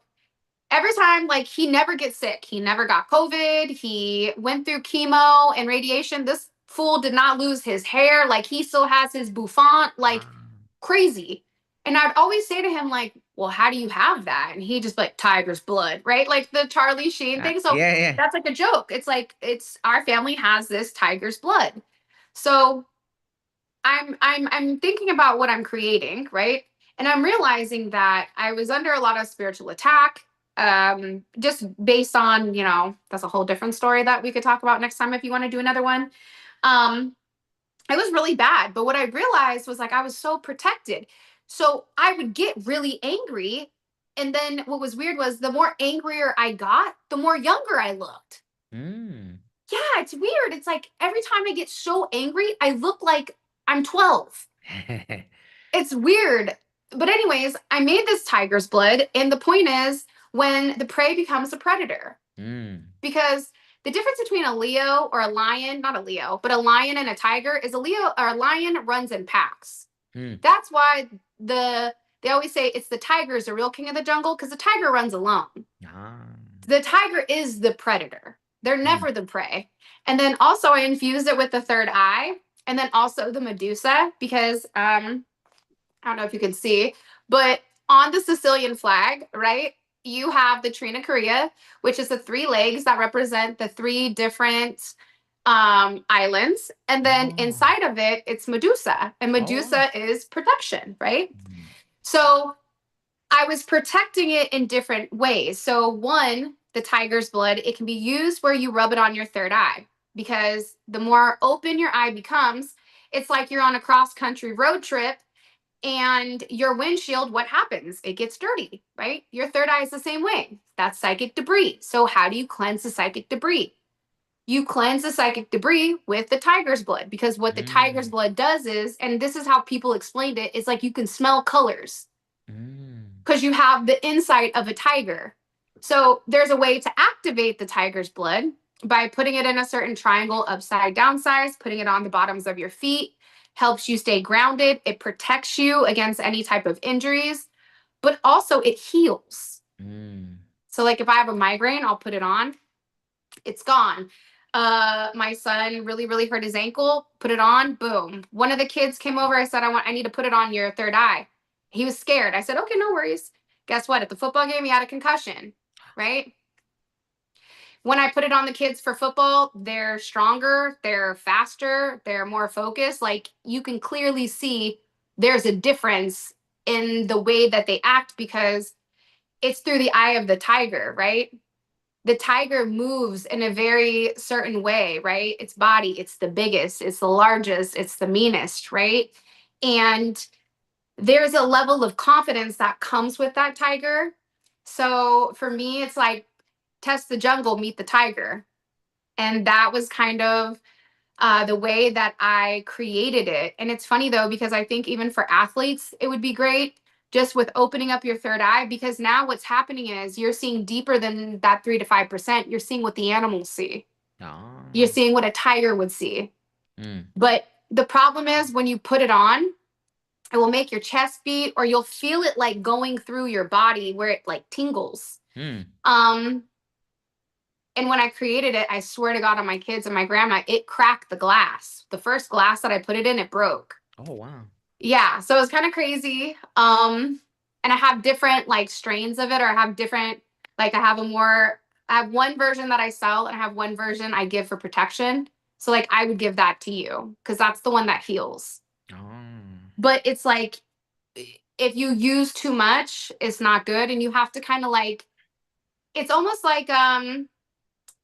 every time like he never gets sick, he never got COVID, he went through chemo and radiation. This fool did not lose his hair, like he still has his bouffant, like Wow. crazy. And I'd always say to him like, well, how do you have that? And he just like tiger's blood, right? Like the Charlie Sheen thing. So Yeah, yeah. that's like a joke. It's like it's our family has this tiger's blood. So I'm thinking about what I'm creating, right? And I'm realizing that I was under a lot of spiritual attack, just based on, that's a whole different story that we could talk about next time if you want to do another one. Um, it was really bad, but what I realized was like I was so protected. So I would get really angry. And then what was weird was the more angrier I got, the more younger I looked. Mm. Yeah, it's weird. It's like every time I get so angry, I look like I'm 12. It's weird. But anyways, I made this tiger's blood, and the point is when the prey becomes a predator. Mm. Because the difference between a Leo or a lion, not a Leo, but a lion and a tiger is a Leo or a lion runs in packs. Mm. That's why they always say it's the tiger is the real king of the jungle because the tiger runs alone. Ah. The tiger is the predator. They're Mm. never the prey. And then also I infused it with the third eye and then also the Medusa because I don't know if you can see, but on the Sicilian flag, right? You have the Trina Korea, which is the three legs that represent the three different islands. And then Oh. inside of it, it's Medusa. And Oh. Medusa is protection, right? Mm. So I was protecting it in different ways. So, one, the tiger's blood, it can be used where you rub it on your third eye because the more open your eye becomes, it's like you're on a cross country road trip and your windshield, what happens? It gets dirty, right? Your third eye is the same way. That's psychic debris. So, how do you cleanse the psychic debris? You cleanse the psychic debris with the tiger's blood because what the tiger's Mm. blood does is, and this is how people explained it, is like you can smell colors Mm. because you have the insight of a tiger. So there's a way to activate the tiger's blood by putting it in a certain triangle upside down size, putting it on the bottoms of your feet, helps you stay grounded. It protects you against any type of injuries, but also it heals. Mm. So like if I have a migraine, I'll put it on. It's gone. My son really hurt his ankle, put it on, boom. One of the kids came over, I said I need to put it on your third eye. He was scared. I said, okay, no worries. Guess what? At the football game, he had a concussion, right? When I put it on the kids for football, they're stronger, they're faster, they're more focused. Like you can clearly see there's a difference in the way that they act because it's through the eye of the tiger, right? The tiger moves in a very certain way, right? Its body, it's the biggest, it's the largest, it's the meanest, right? And there's a level of confidence that comes with that tiger. So for me, it's like test the jungle, meet the tiger. And that was kind of the way that I created it. And it's funny though, because I think even for athletes, it would be great just with opening up your third eye, because now what's happening is you're seeing deeper than that 3 to 5%. You're seeing what the animals see. You're Ah. seeing what a tiger would see. Mm. But the problem is when you put it on, it will make your chest beat or you'll feel it like going through your body where it like tingles. Mm. Um, And when I created it, I swear to God on my kids and my grandma, it cracked the glass. The first glass that I put it in, it broke. Oh wow. Yeah, so it was kind of crazy. And I have different like strains of it, or I have different, like I have one version that I sell and I have one version I give for protection. So like I would give that to you because that's the one that heals. Oh. But it's like if you use too much, it's not good. And you have to kind of like, it's almost like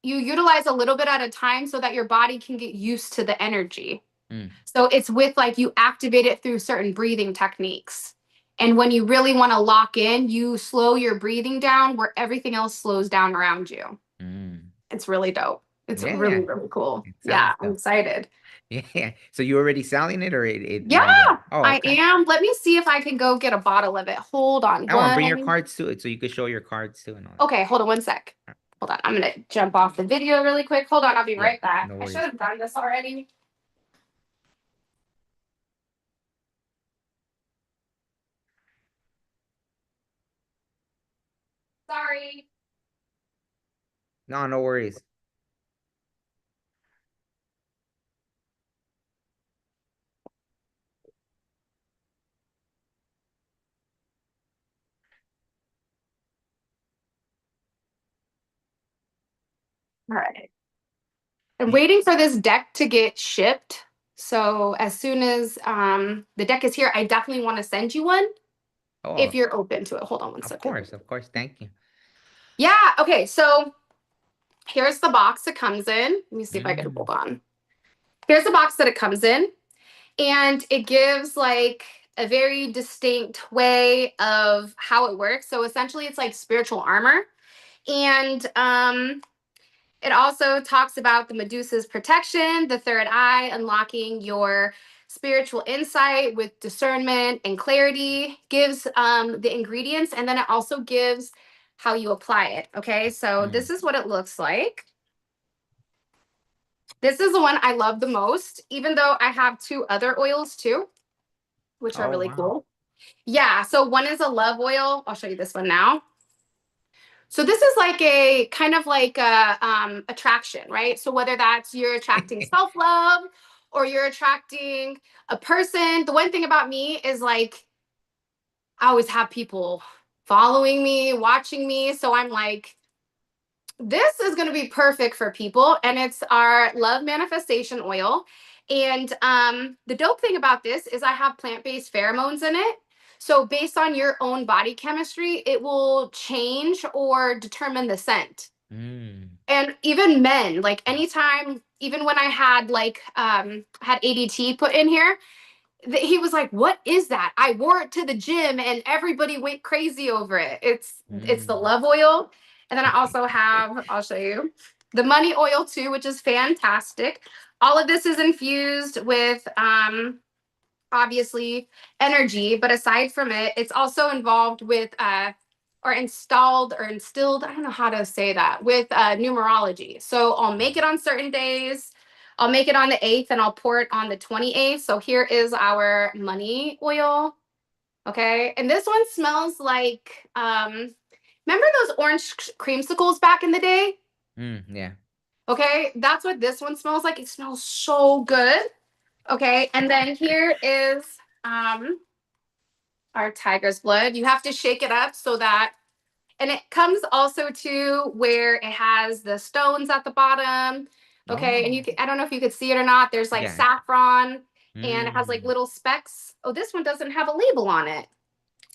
you utilize a little bit at a time so that your body can get used to the energy. Mm. So it's with like you activate it through certain breathing techniques. And when you really want to lock in, you slow your breathing down where everything else slows down around you. Mm. It's really dope. It's Yeah. really cool. It Yeah, sounds I'm dope. excited. Yeah. So you already selling it or it Yeah, not yet? Oh, I okay. am. Let me see if I can go get a bottle of it. Hold on I want to bring your one. cards to it so you could show your cards too and all that. Okay, hold on one sec. Hold on. I'm going to jump off the video really quick. Hold on. I'll be Yeah, right back. no I should worries. have done this already. Sorry. No, no worries. All right. I'm Yeah. waiting for this deck to get shipped. So as soon as the deck is here, I definitely want to send you one if Oh, you're open to it. Hold on one of second. course, of course. Thank you. Yeah. Okay. So here's the box it comes in. Let me see if I can Mm. hold on. Here's the box that it comes in, and it gives like a very distinct way of how it works. So essentially, it's like spiritual armor, and It also talks about the Medusa's protection, the third eye, unlocking your spiritual insight with discernment and clarity, gives the ingredients, and then it also gives how you apply it. Okay, so Mm. this is what it looks like. This is the one I love the most, even though I have two other oils too, which are Oh, really wow. cool. Yeah, so one is a love oil. I'll show you this one now. So this is like a kind of like a attraction, right? So whether that's you're attracting self-love or you're attracting a person, the one thing about me is like I always have people following me, watching me. So I'm like, this is going to be perfect for people. And it's our love manifestation oil. And the dope thing about this is I have plant-based pheromones in it. So based on your own body chemistry, it will change or determine the scent. Mm. And even men, like anytime, even when I had had ADT put in here, he was like, "What is that?" I wore it to the gym and everybody went crazy over it. It's the Mm. love oil. And then I also have, I'll show you, the money oil too, which is fantastic. All of this is infused with obviously energy, but aside from it, it's also involved with or installed or instilled, I don't know how to say that, with numerology. So I'll make it on certain days. I'll make it on the 8th and I'll pour it on the 28th. So here is our money oil. Okay. And this one smells like remember those orange creamsicles back in the day? Mm. Yeah. Okay, that's what this one smells like. It smells so good. Okay, and then here is um our tiger's blood. You have to shake it up so that, and it comes also to where it has the stones at the bottom. Okay, and Oh, you can, I don't know if you could see it or not. There's like yeah. saffron and it has like Mm. little specks. Oh, this one doesn't have a label on it.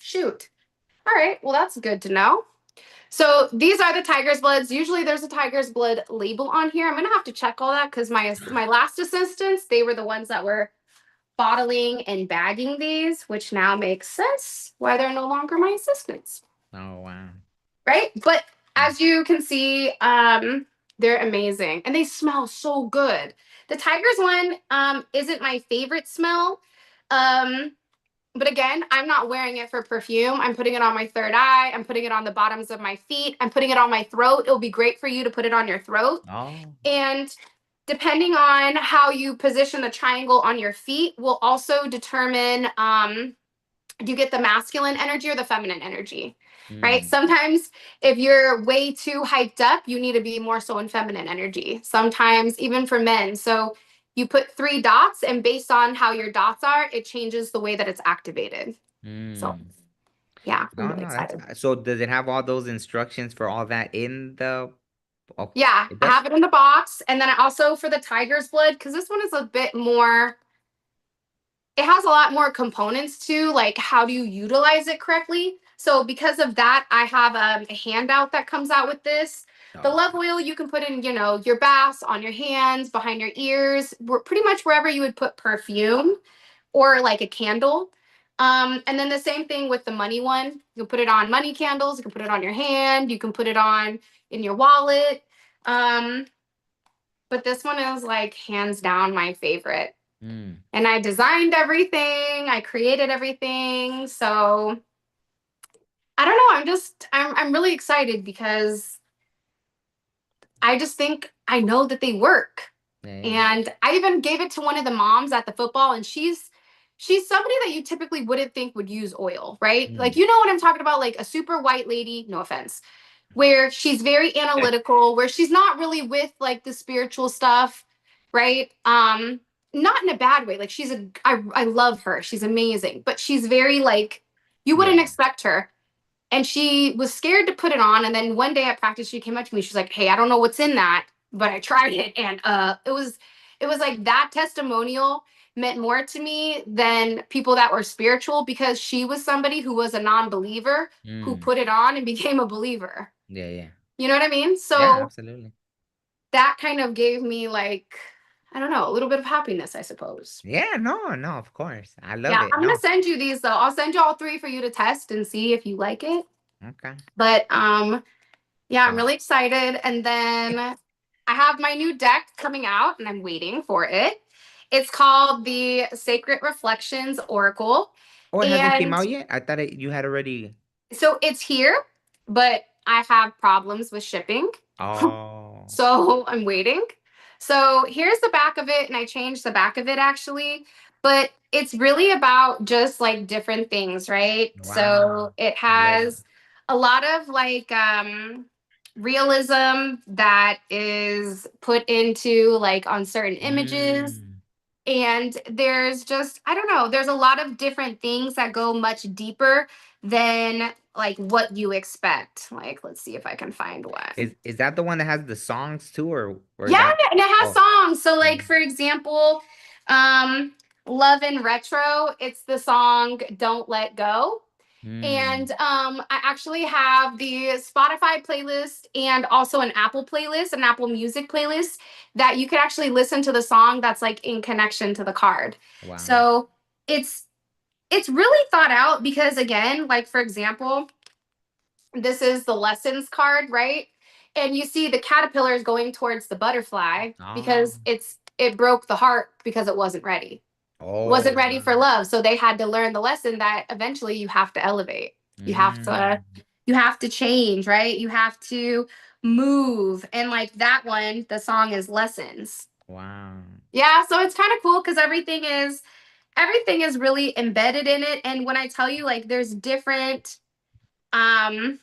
Shoot. All right, well, that's good to know. So these are the tiger's bloods. Usually there's a tiger's blood label on here. I'm gonna have to check all that because my last assistants, they were the ones that were bottling and bagging these, which now makes sense why they're no longer my assistants, Oh, wow. right? But Mm. as you can see, they're amazing and they smell so good. The tiger's one isn't my favorite smell. Um, but again, I'm not wearing it for perfume. I'm putting it on my third eye. I'm putting it on the bottoms of my feet. I'm putting it on my throat. It'll be great for you to put it on your throat. Oh. And depending on how you position the triangle on your feet will also determine do you get the masculine energy or the feminine energy, right? Mm. Sometimes if you're way too hyped up, you need to be more so in feminine energy. Sometimes even for men. So you put 3 dots and based on how your dots are, it changes the way that it's activated. So Mm. yeah, I'm No, really no, that's excited. so does it have all those instructions for all that in the oh, Yeah, it I does? have it in the box. And then I also for the tiger's blood, because this one is a bit more, it has a lot more components to like how do you utilize it correctly. So because of that, I have a handout that comes out with this. The Oh. love oil you can put in, your baths, on your hands, behind your ears, pretty much wherever you would put perfume or like a candle. And then the same thing with the money one. You can put it on money candles. You can put it on your hand. You can put it on in your wallet. Um, but this one is like hands down my favorite. Mm. And I designed everything, I created everything. So I don't know. I'm really excited because I just think I know that they work. Yeah, yeah. And I even gave it to one of the moms at the football, and she's somebody that you typically wouldn't think would use oil, right? Like Mm. you know what I'm talking about, like a super white lady, no offense, where she's very analytical, where she's not really with like the spiritual stuff, right? Not in a bad way. Like I love her. She's amazing, but she's very like you wouldn't Yeah. expect her. And she was scared to put it on. And then one day at practice, she came up to me. She's like, "Hey, I don't know what's in that, but I tried it, and it was like that testimonial meant more to me than people that were spiritual because she was somebody who was a non-believer who Mm. put it on and became a believer. Yeah, yeah. You know what I mean? Yeah, So absolutely. that kind of gave me like, I don't know, a little bit of happiness, I suppose. Yeah, no, no, of course. I love Yeah, it. I'm gonna No. send you these though. I'll send you all 3 for you to test and see if you like it. Okay. But yeah, I'm So really excited. And then I have my new deck coming out and I'm waiting for it. It's called the Sacred Reflections Oracle. Oh, it hasn't came And out yet? I thought you had already. so it's here, but I have problems with shipping. Oh. So I'm waiting. So here's the back of it, and I changed the back of it actually, but it's really about just like different things, right? Wow. So it I love it. has a lot of like realism that is put into like on certain images. Mm. And there's just, I don't know, there's a lot of different things that go much deeper than like what you expect. Like, let's see if I can find one. Is that the one that has the songs too, or is Yeah, that? and it has Oh. songs. So, like Mm. for example, um, Love in Retro, it's the song Don't Let Go. And Mm. I actually have the Spotify playlist and also an Apple playlist, an Apple Music playlist that you could actually listen to the song that's like in connection to the card. Wow. So it's it's really thought out because again, like for example, this is the lessons card, right? And you see the caterpillar is going towards the butterfly Oh. because it broke the heart because it wasn't ready. Oh, Wasn't ready wow. for love. So they had to learn the lesson that eventually you have to elevate. You have to Mm. you have to change, right? You have to move. And like that one, the song is lessons. Wow. Yeah, so it's kind of cool because everything is really embedded in it. And when I tell you like there's different um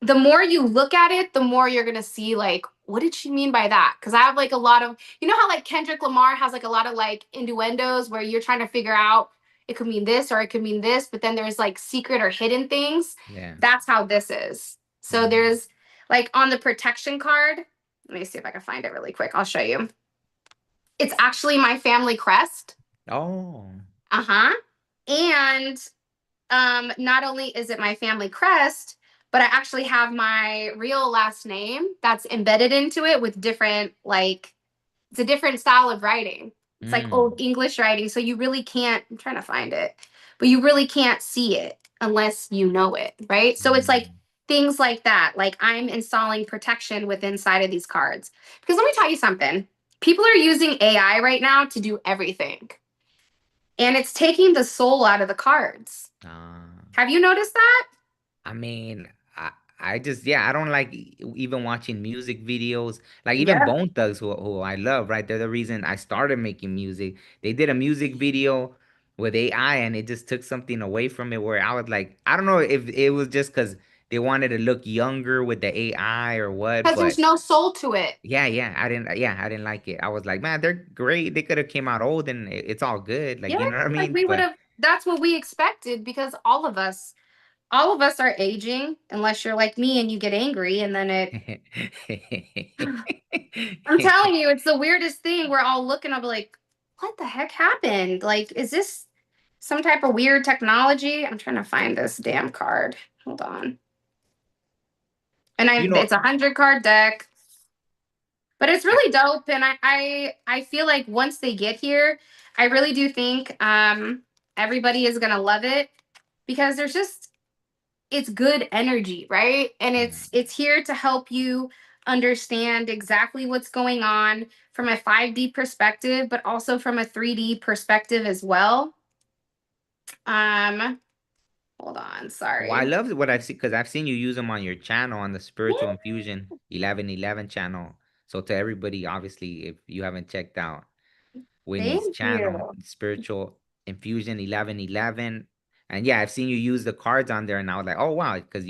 the more you look at it, the more you're gonna see like, what did she mean by that? Because I have like a lot of, you know how like Kendrick Lamar has like a lot of like innuendos where you're trying to figure out it could mean this or it could mean this, but then there's like secret or hidden things. Yeah. That's how this is. So Mm. there's like on the protection card. Let me see if I can find it really quick. I'll show you. It's actually my family crest. Oh. Uh-huh. And not only is it my family crest, but I actually have my real last name that's embedded into it with different, like, it's a different style of writing. It's like Mm. old English writing. So you really can't, I'm trying to find it, but you really can't see it unless you know it, right? So it's like Mm. things like that. Like I'm installing protection with inside of these cards. Because let me tell you something. People are using AI right now to do everything. And it's taking the soul out of the cards. Ah. Have you noticed that? I mean, I just yeah, I don't like even watching music videos. Like even Yeah. Bone Thugs, who I love, right? They're the reason I started making music. They did a music video with AI, and it just took something away from it. Where I was like, I don't know if it was just because they wanted to look younger with the AI or what, Because there's but no soul to it. I didn't like it. I was like, man, they're great. They could have came out old, and it's all good. Like Yeah, you know what I like mean? we would But have, that's what we expected because all of us are aging, unless you're like me and you get angry and then it, I'm telling you, it's the weirdest thing. We're all looking up like, what the heck happened? Like, is this some type of weird technology? I'm trying to find this damn card. Hold on. And you know, it's a 100 card deck. But it's I, really dope, and I feel like once they get here, I really do think everybody is gonna love it because there's just it's good energy, right? And yeah. it's here to help you understand exactly what's going on from a 5D perspective, but also from a 3D perspective as well. Um, hold on, Well, I sorry. love what I've seen because I've seen you use them on your channel on the Spiritual Yeah, Infusion 1111 channel. So to everybody, obviously, if you haven't checked out Whitney's thank channel, you. Spiritual Infusion 1111, and yeah, I've seen you use the cards on there, and I was like, oh wow, because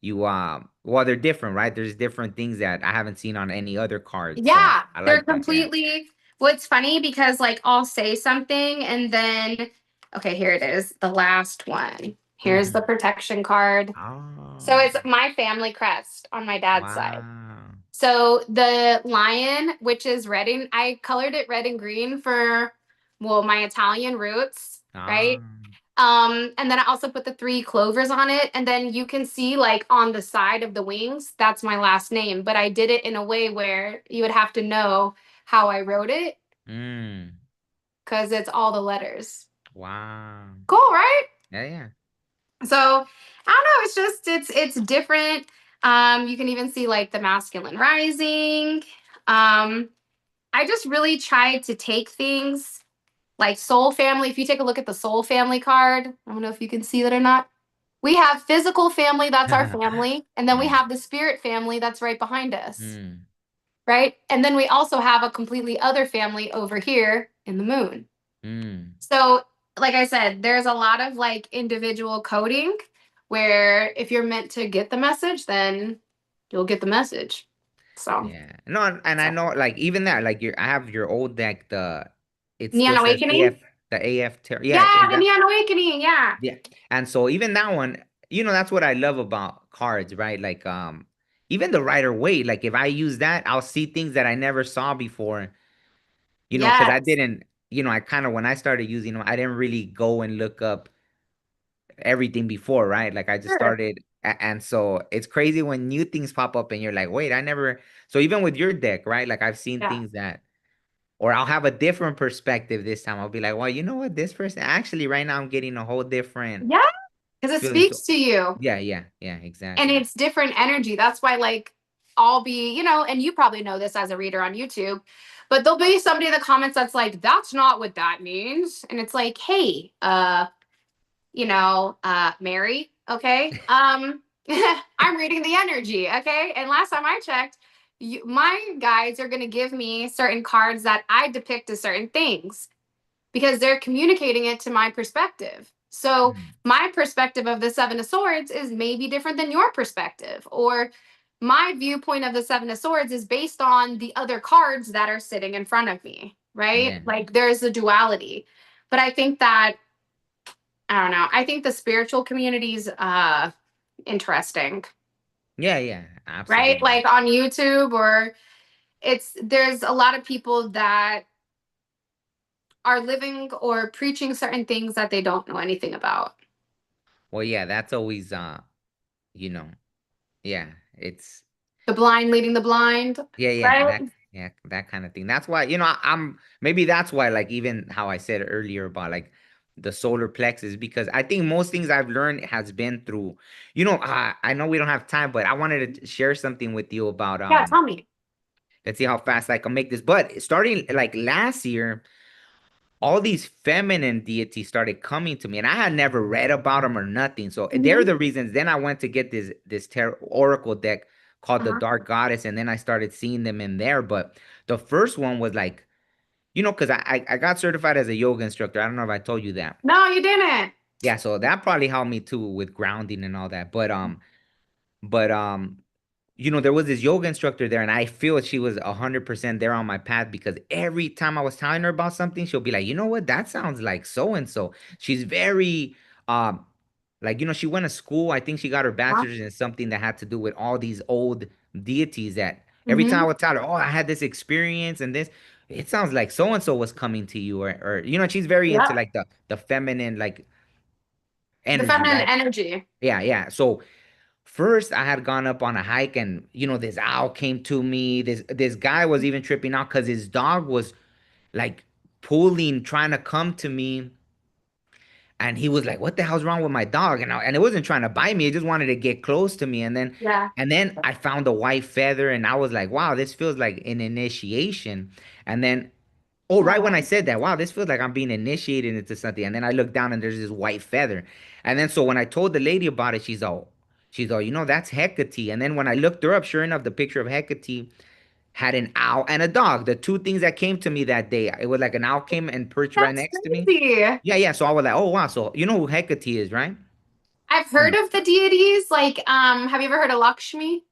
well, they're different, right? There's different things that I haven't seen on any other card, so Yeah, I they're like that. Yeah. completely. What's funny because like I'll say something and then okay, here it is, the last one. Here's the Mm-hmm. protection card. So Oh, it's my family crest on my dad's side. wow. So the lion, which is red and I colored it red and green for well, my Italian roots, Ah. right? And then I also put the three clovers on it. And then you can see like on the side of the wings, that's my last name. But I did it in a way where you would have to know how I wrote it Mm. because it's all the letters. Wow. Cool, right? Yeah, yeah. So I don't know, it's different. You can even see like the masculine rising. Um, I just really tried to take things like soul family. If you take a look at the soul family card, I don't know if you can see that or not. We have physical family, that's our family. And then we Mm, have the spirit family that's right behind us, mm, right? And then we also have a completely other family over here in the moon. mm. So, like I said, there's a lot of like individual coding where if you're meant to get the message, then you'll get the message. So, Yeah. No, and I so know like even that, like I have your old deck, it Neon still says AF, Awakening. the AF yeah, Yeah, is the that Neon Awakening. Yeah. yeah. And so even that one, that's what I love about cards, right? Like even the Rider Waite, like if I use that, I'll see things that I never saw before, because I Yes. didn't, I kind of when I started using them, I didn't really go and look up everything before, right? Like I just Sure. started, and so it's crazy when new things pop up and you're like, wait, I never. So even with your deck, right? Like I've seen Yeah. things that, or I'll have a different perspective this time. I'll be like, well, you know what? This person actually right now I'm getting a whole different Yeah. Because it feeling. So speaks to you yeah, yeah, yeah, and exactly. it's different energy. That's why, like, I'll be, and you probably know this as a reader on YouTube, but there'll be somebody in the comments that's like, that's not what that means. And it's like, hey, Mary, okay? I'm reading the energy, okay? And last time I checked, my guides are going to give me certain cards that I depict as certain things because they're communicating it to my perspective. So, Mm, my perspective of the Seven of Swords is maybe different than your perspective, or my viewpoint of the Seven of Swords is based on the other cards that are sitting in front of me, right? yeah, Like there's a duality. But I think that I don't know. I think the spiritual community's interesting, yeah, yeah, right? absolutely. Like on YouTube or there's a lot of people that are living or preaching certain things that they don't know anything about. Well, yeah, that's always you know, yeah, it's The blind leading the blind, yeah, yeah, right? that kind of thing. That's why, I'm maybe that's why, like, even how I said earlier about like the solar plexus, because I think most things I've learned has been through, I know we don't have time, but I wanted to share something with you about Yeah, tell me. let's see how fast I can make this. But starting like last year, all these feminine deities started coming to me, and I had never read about them or nothing. So they're Hmm. the reasons. Then I went to get this tarot oracle deck called the Uh-huh. Dark Goddess, and then I started seeing them in there. But the first one was like, because I got certified as a yoga instructor. I don't know if I told you that. No, you didn't. Yeah, so that probably helped me too with grounding and all that. But there was this yoga instructor there, and I feel she was 100% there on my path because every time I was telling her about something, she'll be like, you know what, that sounds like so and so. She's very, um, like, she went to school. I think she got her Huh? bachelor's in something that had to do with all these old deities that every time I Hmm. would tell her, oh, I had this experience and this, it sounds like so and so was coming to you, or she's very into Yep. like the feminine like The energy, feminine right? energy. Yeah, yeah. So first, I had gone up on a hike, and this owl came to me. This guy was even tripping out because his dog was like pulling, trying to come to me, and he was like, "What the hell's wrong with my dog?" And it wasn't trying to bite me; it just wanted to get close to me. And then, Yeah. and then I found a white feather, and I was like, "Wow, this feels like an initiation." And then, oh, right when I Oh, said that, wow, this feels like I'm being initiated into something. And then I look down and there's this white feather. And then so when I told the lady about it, she's all, that's Hecate. And then when I looked her up, sure enough, the picture of Hecate had an owl and a dog. The two things that came to me that day. It was like an owl came and perched right that's next to me. crazy. Yeah, yeah. So I was like, oh wow. So you know who Hecate is, right? I've Or heard no? of the deities. Like, have you ever heard of Lakshmi?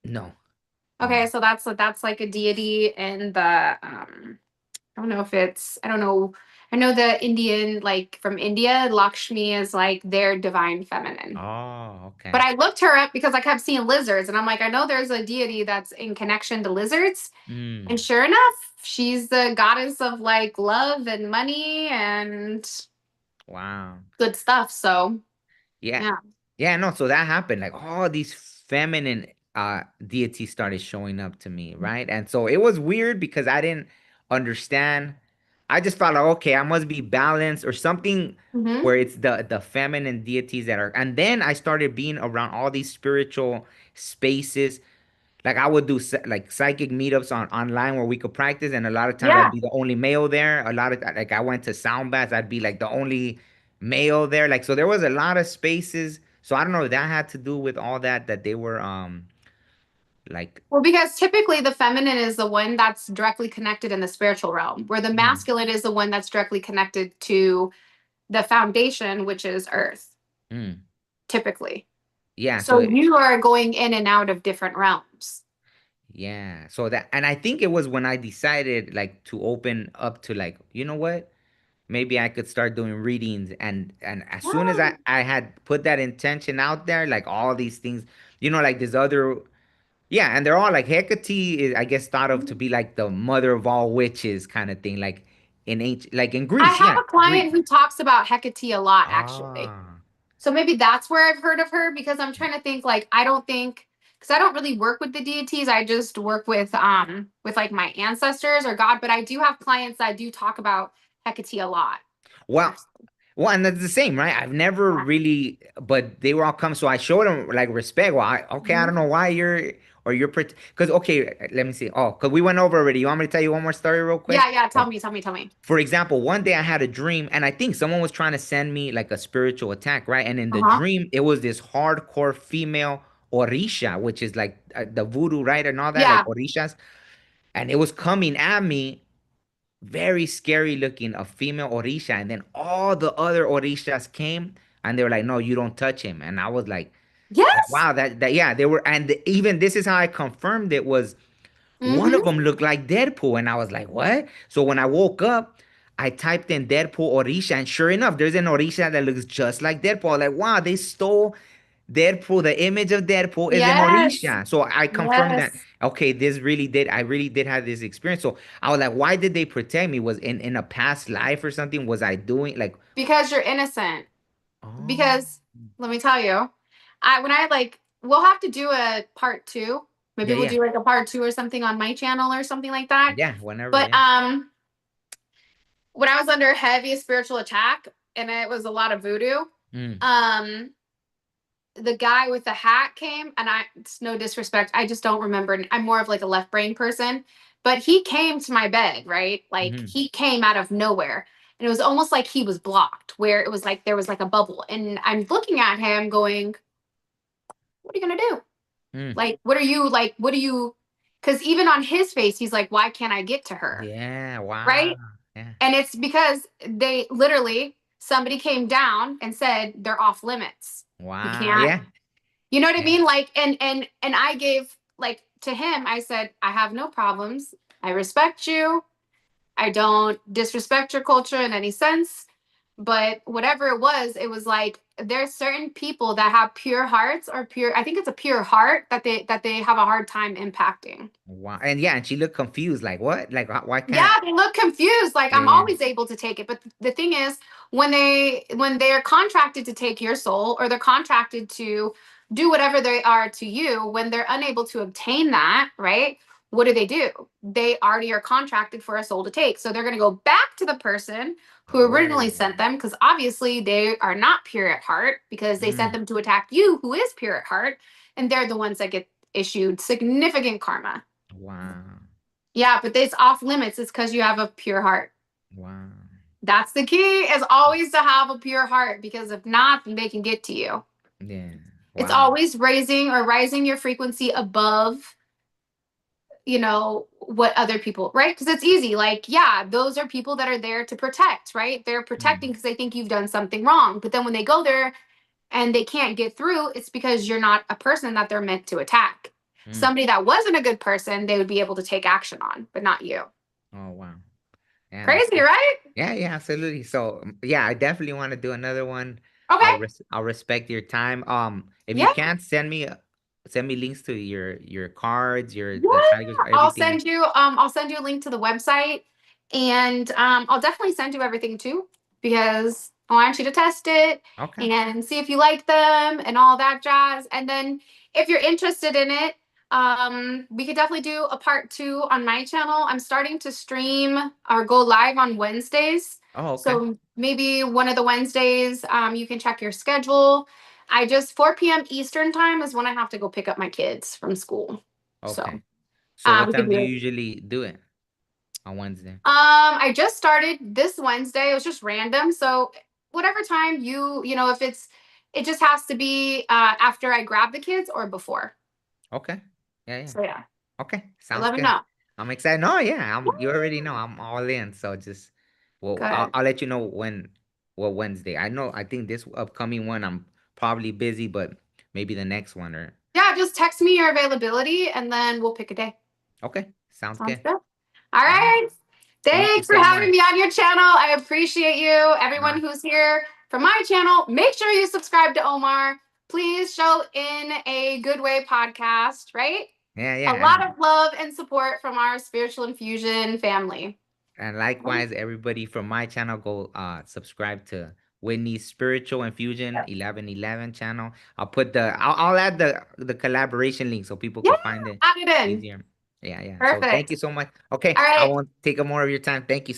No, no. Okay, so that's like a deity in the I don't know if it's I don't know. I know the Indian, like from India, Lakshmi is like their divine feminine. Oh, But okay. I looked her up because I kept seeing lizards, and I'm like, I know there's a deity that's in connection to lizards. And Mm, sure enough, she's the goddess of like love and money and wow. good stuff. So Yeah. yeah. Yeah, no, so that happened. Like all these feminine deities started showing up to me, right? And so it was weird because I didn't understand. I just felt like, okay, I must be balanced or something Hmm. where it's the feminine deities that are, and then I started being around all these spiritual spaces, Like I would do like psychic meetups on online where we could practice, and a lot of times I'd Yeah. be the only male there. A lot of like I went to sound baths, I'd be like the only male there. Like so there was a lot of spaces. So I don't know if that had to do with all that they were like Well, because typically the feminine is the one that's directly connected in the spiritual realm, where the mm, masculine is the one that's directly connected to the foundation, which is earth, mm. typically. Yeah, So you are going in and out of different realms. yeah. So that, and I think it was when I decided like to open up to like, you know what? Maybe I could start doing readings, and as soon as Yeah. I had put that intention out there, like all these things, like this other, yeah, and they're all like Hecate is, I guess, thought of to be like the mother of all witches kind of thing, like in ancient, like in I Greece, have yeah, a client Greece. who talks about Hecate a lot, actually. Ah, So maybe that's where I've heard of her because I'm trying to think like I don't think because I don't really work with the deities. I just work with like my ancestors or God, but I do have clients that do talk about Hecate a lot. well, Actually. Well, and that's the same, right? I've never Yeah. really, but they were all come. So I showed them like respect. Well, okay, I don't Mhm. know why because okay, let me see. Oh, because we went over already. You want me to tell you one more story real quick? Yeah, yeah. Oh, Tell me. for example, one day I had a dream, and I think someone was trying to send me like a spiritual attack, right? And in the Uh-huh. dream, it was this hardcore female orisha, which is like the voodoo, right, and all that, like Yeah. orishas, and it was coming at me very scary looking, a female Orisha. And then all the other Orishas came and they were like, no, you don't touch him. And I was like, Yes. wow, yeah, they were. And even this is how I confirmed it was one of Mm-hmm. them looked like Deadpool. And I was like, what? So when I woke up, I typed in Deadpool Orisha. And sure enough, there's an Orisha that looks just like Deadpool. Like, wow, they stole Deadpool, the image of Deadpool is an Yes. Orisha. So I confirmed that, Yes. okay, I really did have this experience. So I was like, why did they protect me? Was in a past life or something? Was I doing like, Because you're innocent. oh, Because let me tell you, I like we'll have to do a part two. Maybe yeah, we'll yeah, do like a part two or something on my channel or something like that. yeah, whenever, But yeah. when I was under heavy spiritual attack and it was a lot of voodoo, Mm, um the guy with the hat came and it's no disrespect, I just don't remember. I'm more of like a left brain person, but he came to my bed, right? Like mm-hmm, he came out of nowhere. And it was almost like he was blocked, where it was like there was like a bubble. And I'm looking at him going, what are you gonna do? mm, What are you because even on his face, he's like, why can't I get to her? yeah, wow, Right? yeah, And it's because they literally somebody came down and said they're off limits. You wow, can't, yeah, you know what I yeah, mean? Like, and I gave like to him, I said, I have no problems. I respect you. I don't disrespect your culture in any sense. But whatever it was like there's certain people that have pure hearts or pure, I think it's a pure heart that they have a hard time impacting. wow. And yeah, and she looked confused, like, what? Like, why Yeah, can't, they look confused. Like yeah, I'm yeah, always able to take it, but the thing is, when they're contracted to take your soul or they're contracted to do whatever they are to you, when they're unable to obtain that, right? What do? They already are contracted for a soul to take. So they're going to go back to the person who originally oh, sent them because obviously they are not pure at heart because they sent mm, them to attack you who is pure at heart and they're the ones that get issued significant karma. wow, Yeah, but it's off limits. It's because you have a pure heart. wow, That's the key, is always to have a pure heart because if not, then they can get to you. yeah, It's wow, always raising or rising your frequency above, what other people, right? Because it's easy. Like, yeah, those are people that are there to protect, right? They're mm, protecting because they think you've done something wrong. But then when they go there and they can't get through, it's because you're not a person that they're meant to attack. mm. Somebody that wasn't a good person, they would be able to take action on, but not you. Oh, wow. Yeah, that's Crazy, cool. right? Yeah, yeah, absolutely. So, yeah, I definitely want to do another one. Okay. I'll respect your time. If you Yeah. can send me links to your cards, Yeah. the tigers, everything. I'll send you a link to the website and I'll definitely send you everything too because I want you to test it Okay. and see if you like them and all that jazz. And then if you're interested in it, we could definitely do a part two on my channel. I'm starting to stream or go live on Wednesdays. Oh, okay. So maybe one of the Wednesdays, you can check your schedule. I just 4 p.m. Eastern time is when I have to go pick up my kids from school. Okay. So So what we could time do do you it. usually do it on Wednesday? I just started this Wednesday. It was just random. So whatever time you know, if it just has to be after I grab the kids or before. Okay. Yeah, yeah. So yeah. Okay. So Sounds let me good. know. I'm excited. No, yeah, you already know Woo! I'm all in. So just well, Good. I'll let you know what Wednesday. I think this upcoming one I'm probably busy, but maybe the next one or Yeah, just text me your availability and then we'll pick a day. okay. Sounds Sounds good. good. All All right. right. Thank you Thanks for so having much. me on your channel. I appreciate you. Nah. Everyone who's here from my channel, make sure you subscribe to Omar. Please show in a good way podcast, right? Yeah, A yeah. lot of love and support from our Spiritual Infusion family. And likewise, everybody from my channel, go subscribe to Whitney's Spiritual Infusion Yep. 1111 channel. I'll add the collaboration link so people Yeah, can find it add it in. easier. Yeah, yeah. So thank Perfect. you so much. Okay, All I right. won't take up more of your time. Thank you.